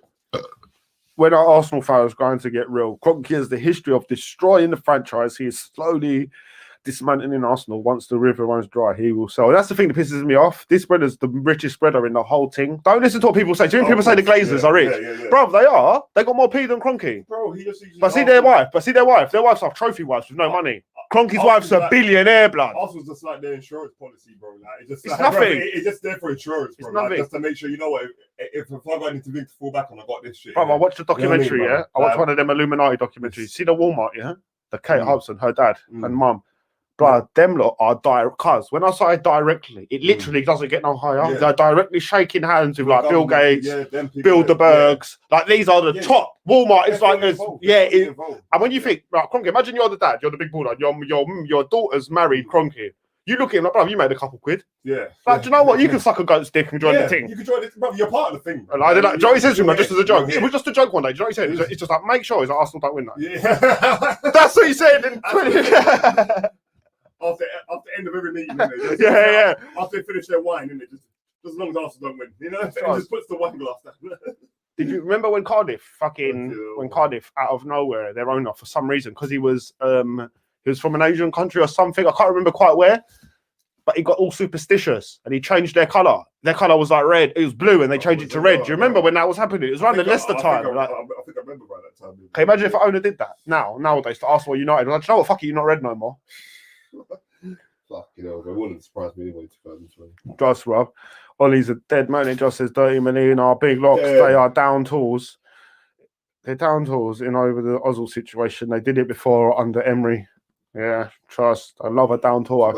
When our Arsenal fans going to get real, Kroenke has the history of destroying the franchise. He is slowly dismantling Arsenal. Once the river runs dry, he will sell. That's the thing that pisses me off. This spreader's the richest spreader in the whole thing. Don't listen to what people say. Do you think people say the Glazers are rich? Yeah. Bro, they are. They got more P than Kroenke. Bro, But see their wife. Their wives are trophy wives with no money. Kroenke's wife's a billionaire, blood. Arsenal's just like their insurance policy, bro. Like, it's nothing. Bro, it's just there for insurance, bro. It's nothing. Just to make sure, you know what, if I got anything to fall back on, I got this shit. Bro, I watched the documentary, you know what I mean, I watched one of them Illuminati documentaries. See the Walmart, the Kate Hudson, her dad and mum. Bro, them lot are direct. Cuz when I say directly, it literally doesn't get no higher. Yeah. They're directly shaking hands with like Bill Gates, Bilderbergs. Like these are the top. Walmart is like this. And when you think, right, Kroenke, imagine you're the dad, you're the big baller, your daughter's married Kroenke. You look at him like, bro, you made a couple quid. Yeah. Like, do you know what? You can suck a goat's dick and join the thing. You can join it, bro. You're part of the thing. And like, Joe, he says to him, just as a joke. It was just a joke one day. Do you know what he said? It's just like, make sure Arsenal don't win that. Yeah. That's what he said in 20. After the end of every meeting, yeah. After they finish their wine, innit? Just as long as Arsenal don't win, it just puts the wine glass down. Did you remember when Cardiff out of nowhere, their owner for some reason, because he was from an Asian country or something, I can't remember quite where, but he got all superstitious and he changed their colour. Their colour was like red, it was blue, and they changed it to red. Do you remember when that was happening? It was around the Leicester time. I think I remember by that time. Okay, imagine if an owner did that nowadays to Arsenal United. Like, you know what? Fuck it, you're not red no more. Fuck, it wouldn't surprise me anyway. 2020. Just Rob. Ollie's a dead man. It just says 30 million are big locks. Yeah. They are down tools. They're down tools in over the Ozil situation. They did it before under Emery. Yeah, trust. I love a down tool.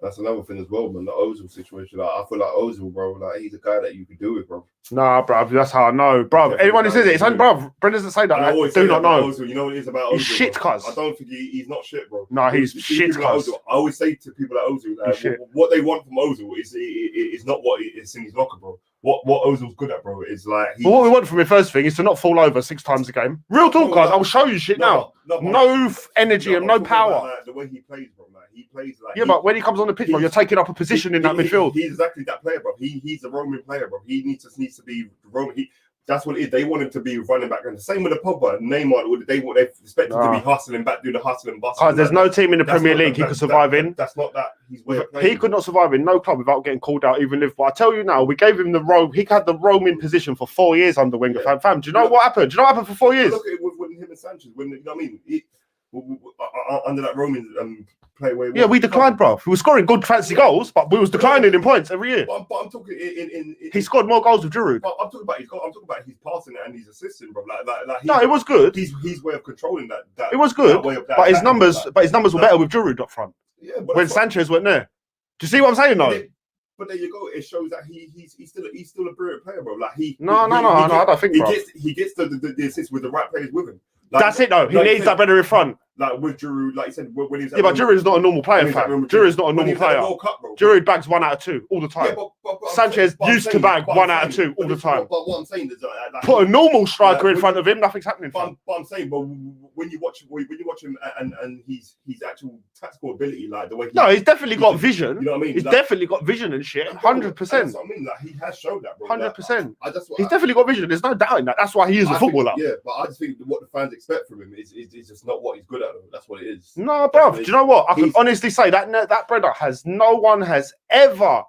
That's another thing as well, man. The Ozil situation. Like, I feel like Ozil, bro. Like, he's a guy that you could do it, bro. Nah, bro. That's how I know, bro. Anyone who says it, it's only, bro. Brendan doesn't say that. I do not know. Ozil. You know what it is about Ozil? He's shit, cuz. I don't think he's not shit, bro. No, he's shit, cuz. I always say to people like Ozil, what they want from Ozil is not what is in his locker, bro. What Ozil's good at, bro, is like... what we want from him first thing is to not fall over 6 times a game. Real talk, guys. I'll show you shit now. No energy and no power. Like, the way he plays, bro. Like, he plays like... Yeah, but when he comes on the pitch, bro, you're taking up a position in that midfield. He's exactly that player, bro. He's a roaming player, bro. He needs to be roaming. That's what it is. They want him to be running back. And the same with the Pogba, Neymar, they expect him to be hustling back, do the hustling and busting. There's no team in the Premier League he could survive in. That's not that. He's way of playing. He could not survive in no club without getting called out, even Liverpool. I tell you now, we gave him the roam. He had the roaming position for 4 years under Wenger. Fam, do you know what happened? Do you know what happened for 4 years? Look at it with him and Sanchez. When, you know what I mean? Under that roaming play way. Yeah, we declined, bro. We were scoring good fancy goals, but we was declining in points every year. But I'm talking in he scored more goals with Giroud. I'm talking about his passing and his assisting, bro. No, it was good. His way of controlling that. It was good. But his numbers were better with Giroud up front. Yeah, but when Sanchez went there. Do you see what I'm saying, though? But there you go. It shows that he's still a brilliant player, bro. Like No, I don't think so. He gets the assist with the right players with him. Like, that's it, though. He needs that better in front. Like with Giroud, like you said, when he's but Giroud's not a normal player, fam. Giroud's not a normal player. Giroud bags 1 out of 2 all the time. Yeah, Sanchez used to bag 1 out of 2 all the time. But what I'm saying is, put a normal striker in front of him, nothing's happening. But I'm saying, but when you watch him and his actual tactical ability, like the way he's definitely got vision. You know what I mean? He's definitely got vision and shit. 100%. That's what I mean. Like he has shown that, bro. 100%. He's definitely got vision. There's no doubt in that. That's why he is a footballer. Yeah, but I just think what the fans expect from him is just not what he's good at. That's what it is. No, bro. Do you know what? I can honestly say that brother no one has ever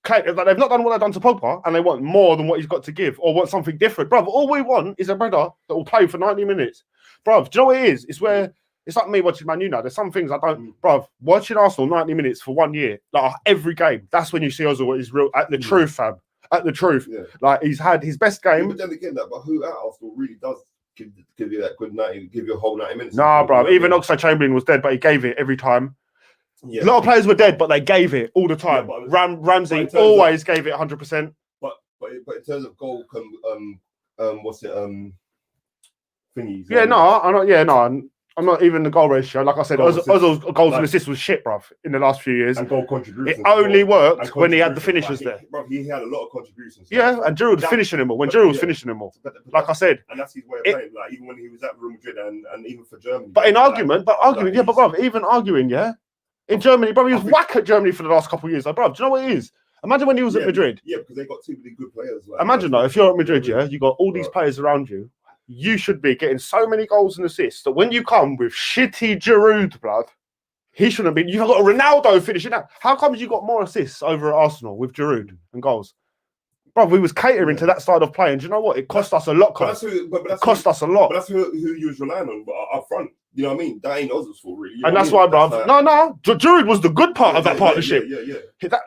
claimed that they've not done what they've done to Pogba, and they want more than what he's got to give, or want something different, bro. All we want is a brother that will play for 90 minutes, bro. Do you know what it is? It's where it's like me watching Man U now. There's some things I don't, bro. Watching Arsenal 90 minutes for 1 year, like every game. That's when you see Ozil is real at the truth, fam. At the truth, like he's had his best game. But then again, but who at Arsenal really does? Give you that good 90, give you a whole 90 minutes. Nah, bro. Even Oxlade-Chamberlain was dead, but he gave it every time. Yeah. A lot of players were dead, but they gave it all the time. Yeah, Ramsey always gave it 100%. But in terms of goal, thingies. Yeah, I'm not even the goal ratio. Like I said, Ozil's goals and assists was shit, bruv, in the last few years. And goal contributions. It only worked when he had the finishers there. Bro, he had a lot of contributions. Yeah, and Giroud was finishing them all. When Giroud was finishing them all. Like I said. And that's his way of playing. Like, even when he was at Real Madrid and even for Germany. But in argument, bruv, even arguing, yeah? In Germany, bro, he was whack at Germany for the last couple of years. Like, bro, do you know what it is? Imagine when he was at Madrid. Yeah, because they got too many good players. Like, imagine though, if you're at Madrid, yeah, you got all these players around you. You should be getting so many goals and assists that when you come with shitty Giroud, blood, he shouldn't be. You've got a Ronaldo finishing out. How come you got more assists over at Arsenal with Giroud and goals? Bro, we was catering to that style of play, and do you know what? It cost us a lot. It cost us a lot. But that's who you was relying on up front. You know what I mean? That ain't Ozil's fault, really. And that's why, bro. No. Giroud was the good part of that partnership.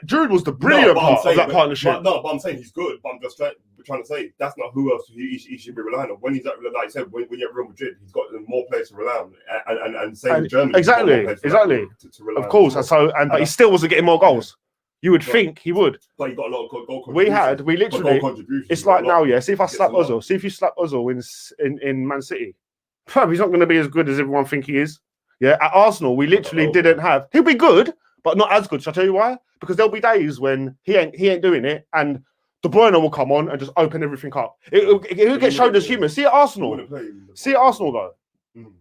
Giroud was the brilliant part of that partnership. But I'm saying he's good. But I'm just trying to say that's not who else he should be relying on. When he's at, like I said, when you're at Real Madrid, he's got more players to rely on, and same with Germany. Exactly. To rely of course. On. But he still wasn't getting more goals. You would think he would. But he got a lot of goal contributions. We literally. It's like now, yeah. See if I slap Ozil. See if you slap Ozil in Man City. He's not going to be as good as everyone think he is. Yeah, at Arsenal, we literally didn't have. He'll be good, but not as good. Shall I tell you why? Because there'll be days when he ain't doing it, and De Bruyne will come on and just open everything up. He'll get shown as human. See at Arsenal. Though.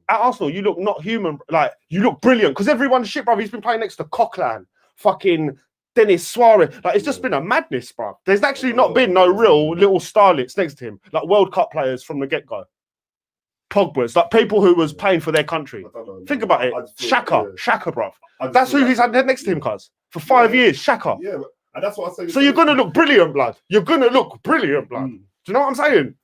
At Arsenal, you look not human. Like you look brilliant because everyone's shit, bro. He's been playing next to Coquelin, fucking Dennis Suarez. Like it's just been a madness, bro. There's actually not been no real little starlets next to him, like World Cup players from the get-go. Pogba's, like people who was playing for their country. Think about it. Shaka, bro. That's who he's had next to him, cuz. For 5 years, Shaka. Yeah, and that's what I say. So you're going to look brilliant, blood. You're going to look brilliant, blood. Do you know what I'm saying?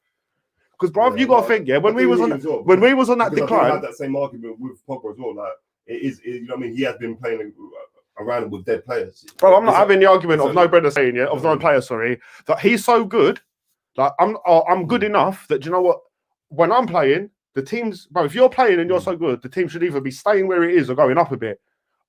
Because, bro, you got to think, when we was on that decline. I had that same argument with Pogba as well. Like, you know what I mean? He has been playing around with dead players. Bro, I'm not having the argument of no brother saying, of no player, that he's so good. Like, I'm good enough that, do you know what? When I'm playing, the teams, bro, if you're playing and you're so good, the team should either be staying where it is or going up a bit.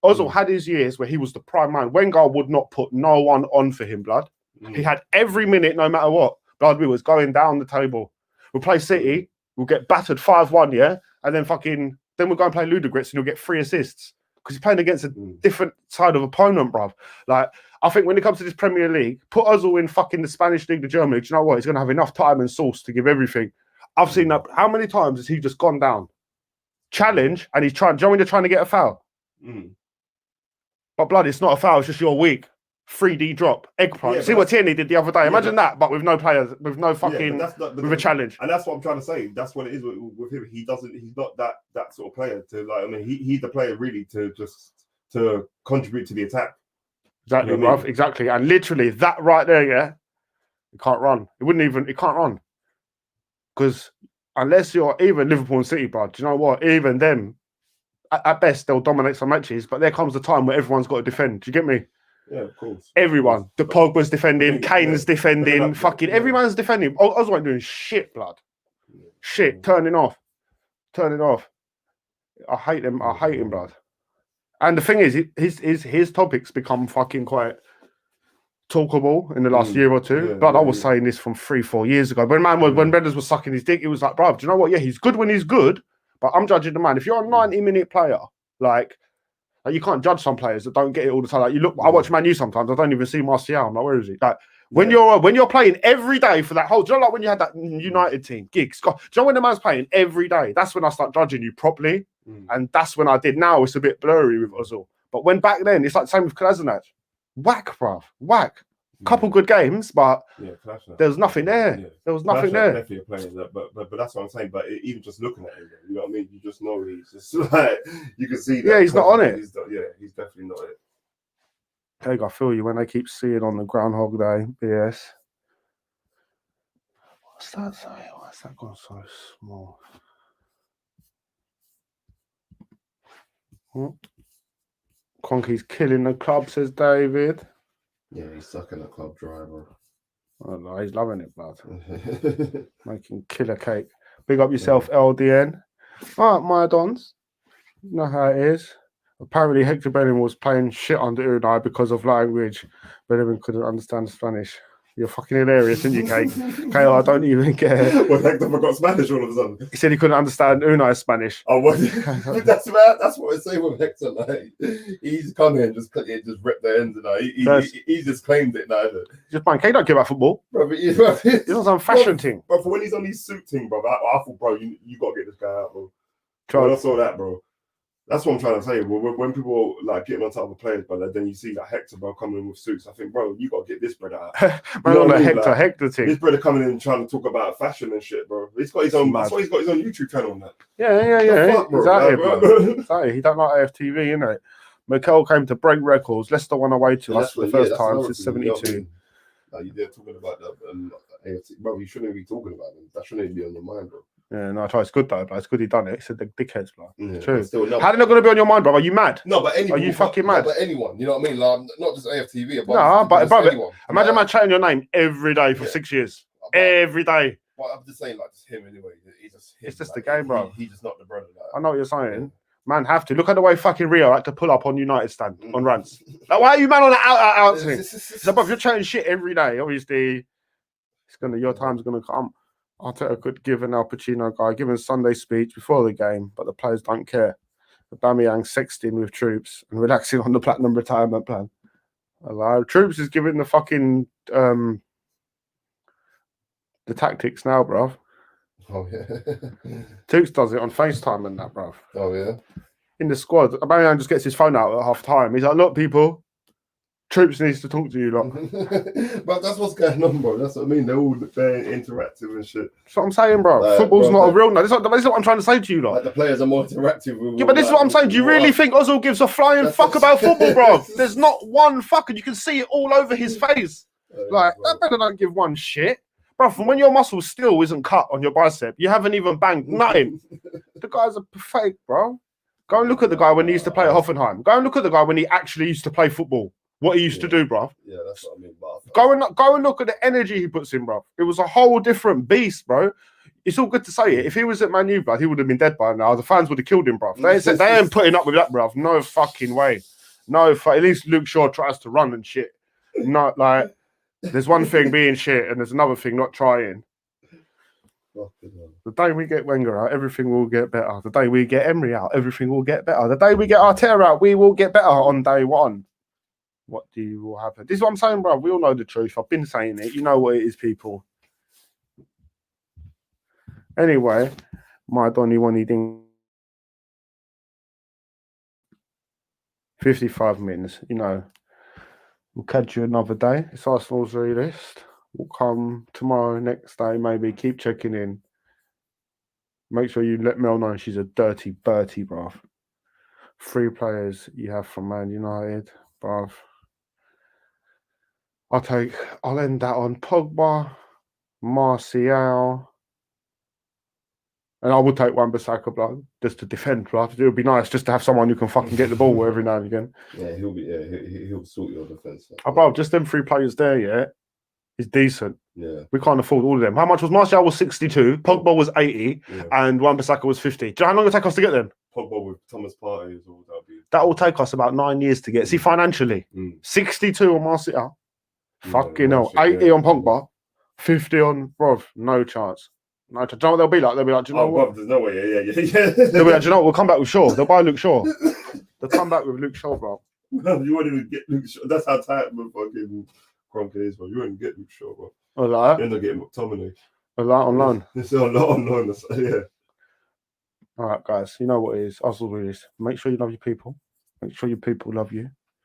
Ozil had his years where he was the prime man. Wenger would not put no one on for him, blood. He had every minute, no matter what. Blood, we was going down the table. We'll play City, we'll get battered 5-1, yeah? And then we'll go and play Ludogorets and he'll get 3 assists. Because he's playing against a different side of opponent, bruv. Like, I think when it comes to this Premier League, put Ozil in fucking the Spanish League, the German League, do you know what? He's going to have enough time and sauce to give everything. I've seen that. How many times has he just gone down? Challenge, and he's trying. Do you know when they're trying to get a foul? But blood, it's not a foul. It's just your weak 3D drop egg pie. See what Tierney did the other day. Imagine that, but with no players, with no fucking, with a challenge. And that's what I'm trying to say. That's what it is with him. He's not that sort of player to like. I mean, he's the player really to contribute to the attack. Exactly, you know bruv. Exactly, and literally that right there, yeah, he can't run. He can't run. Because unless you're even Liverpool and City, bro, do you know what? Even them, at best, they'll dominate some matches. But there comes the time where everyone's got to defend. Do you get me? Yeah, of course. Everyone. The Pogba's defending, Kane's defending, fucking everyone's defending. Ozil ain't doing shit, blood. Shit, turning off. I hate him, blood. And the thing is, his topics become fucking quite talkable in the last year or two. But I was saying this from 3-4 years ago. When Redders was sucking his dick, it was like, bro, do you know what? Yeah, he's good when he's good, but I'm judging the man. If you're a 90-minute player, like you can't judge some players that don't get it all the time. Like you look, I watch Man U sometimes. I don't even see Martial. I'm like, where is he? Like when you're playing every day for that whole, do you know like when you had that United team gig? Do you know when the man's playing every day? That's when I start judging you properly, and that's when I did. Now it's a bit blurry with Ozil, but when back then it's like the same with Kolasinac. Whack, bruv. Whack. Couple good games, but there was nothing there. Yeah. There was nothing there. Definitely a player, but that's what I'm saying. But even just looking at him, you know what I mean? You just know he's just like, you can see that. Yeah, he's not on it. He's definitely not it. Craig, I feel you when they keep seeing on the Groundhog Day, BS. What's that say? Why's that gone so small? Kroenke's killing the club, says David. Yeah, he's sucking a club driver. Oh no, he's loving it, blood. Making killer cake. Big up yourself, LDN. All right, my dons. You know how it is. Apparently, Hector Bellerin was playing shit under Unai because of language. Bellerin couldn't understand Spanish. You're fucking hilarious, isn't you, Kate? Kate, I don't even care. Well, Hector forgot Spanish all of a sudden. He said he couldn't understand Unai's Spanish. Oh, what? That's what I say with Hector. Like, he's come here and just ripped the ends. He just claimed it now. Just man, Kate don't care about football. Bro, He does some fashion thing. Bro, for when he's on his suit thing, bro, I thought, bro, you got to get this guy out, bro. I saw that, bro. That's what I'm trying to say. When people like getting on top of the players, but then you see like Hector, bro, coming in with suits. I think, bro, you got to get this brother out. Man, on the Hector thing. This brother coming in and trying to talk about fashion and shit, bro. He's got his own. That's why he's got his own YouTube channel on that. Yeah. Fuck, bro, Exactly. He don't like AFTV, innit? Mikel came to break records. Leicester won away to us for the first time since '72. You're talking about that AFTV, bro. You shouldn't be talking about them. That shouldn't be on your mind, bro. Yeah, no, it's good though, but it's good he done it. He said the dickheads, bro. Yeah, true. Still, no, how they not going to be on your mind, bro? Are you mad? No, but anyone. Are you fucking mad? But anyone, you know what I mean? Like, not just AFTV. No, but anyone. Imagine man chatting your name every day for 6 years. Every day. But I'm just saying, like, just him anyway. It's just the game, bro. He's just not the brother. Like, I know what you're saying. Man, have to look at the way fucking Rio had to pull up on United stand on rants. Like, why are you man on the out thing? So, bro, if you're chatting shit every day, obviously, your time's gonna come. Arteta could give an Al Pacino guy given Sunday speech before the game, but the players don't care. Aubameyang sexting with troops and relaxing on the platinum retirement plan. Hello, troops is giving the fucking the tactics now, bruv. Oh yeah. Tooks does it on FaceTime and that, bruv. Oh yeah. In the squad, Aubameyang just gets his phone out at half time. He's like, "Look, people, troops needs to talk to you, lot." But that's what's going on, bro. That's what I mean. They're all very interactive and shit. That's what I'm saying, bro. Football's not a real. No, this is what I'm trying to say to you, lot. Like the players are more interactive. Yeah, but this is what I'm saying. Do you really think Ozil gives a flying fuck about football, bro? There's not one fucker. You can see it all over his face. Like that better don't give one shit, bro. From when your muscle still isn't cut on your bicep, you haven't even banged nothing. The guy's a pathetic, bro. Go and look at the guy when he used to play at Hoffenheim. Go and look at the guy when he actually used to play football. What he used to do, bro. Yeah, that's what I mean. Go and look at the energy he puts in, bro. It was a whole different beast, bro. It's all good to say it. If he was at Man U, bro, he would have been dead by now. The fans would have killed him, bro. They ain't putting up with that, bro. No fucking way. At least Luke Shaw tries to run and shit. Not like there's one thing being shit and there's another thing not trying. The day we get Wenger out, everything will get better. The day we get Emery out, everything will get better. The day we get Arteta out, we will get better on day one. What will happen? This is what I'm saying, bro. We all know the truth. I've been saying it. You know what it is, people. Anyway, my Donny Wonny Ding. 55 minutes, you know. We'll catch you another day. It's Arsenal's list. We'll come tomorrow, next day, maybe. Keep checking in. Make sure you let Mel know she's a dirty Bertie, bruv. 3 players you have from Man United, bruv. I'll end that on Pogba, Martial, and I will take Wan-Bissaka, blood, just to defend, bruv. It would be nice just to have someone who can fucking get the ball every now and again. Yeah, he'll sort your defense. Bruv, just them 3 players there, yeah, is decent. Yeah, we can't afford all of them. How much was Martial? Was 62, Pogba was 80, and Wan-Bissaka was 50. Do you know how long it take us to get them? Pogba with Thomas Partey is all that will take us about 9 years to get. See, financially, 62 on Martial. Fucking hell. 80 on Pogba, 50 on bruv. No chance. No chance. Do you know what they'll be like? They'll be like, do you know what? Bruv, there's no way. Yeah. They'll be like, do you know what? We'll come back with Shaw. They'll buy Luke Shaw. They'll come back with Luke Shaw, bro. No, you won't even get Luke Shaw. That's how tight the fucking Kroenke is, bro. You won't get Luke Shaw, bro. Oh, like you end up getting McTominay. Oh, like on loan. It's on loan. Yeah. All right, guys. You know what it is. Arsenal is. Make sure you love your people. Make sure your people love you.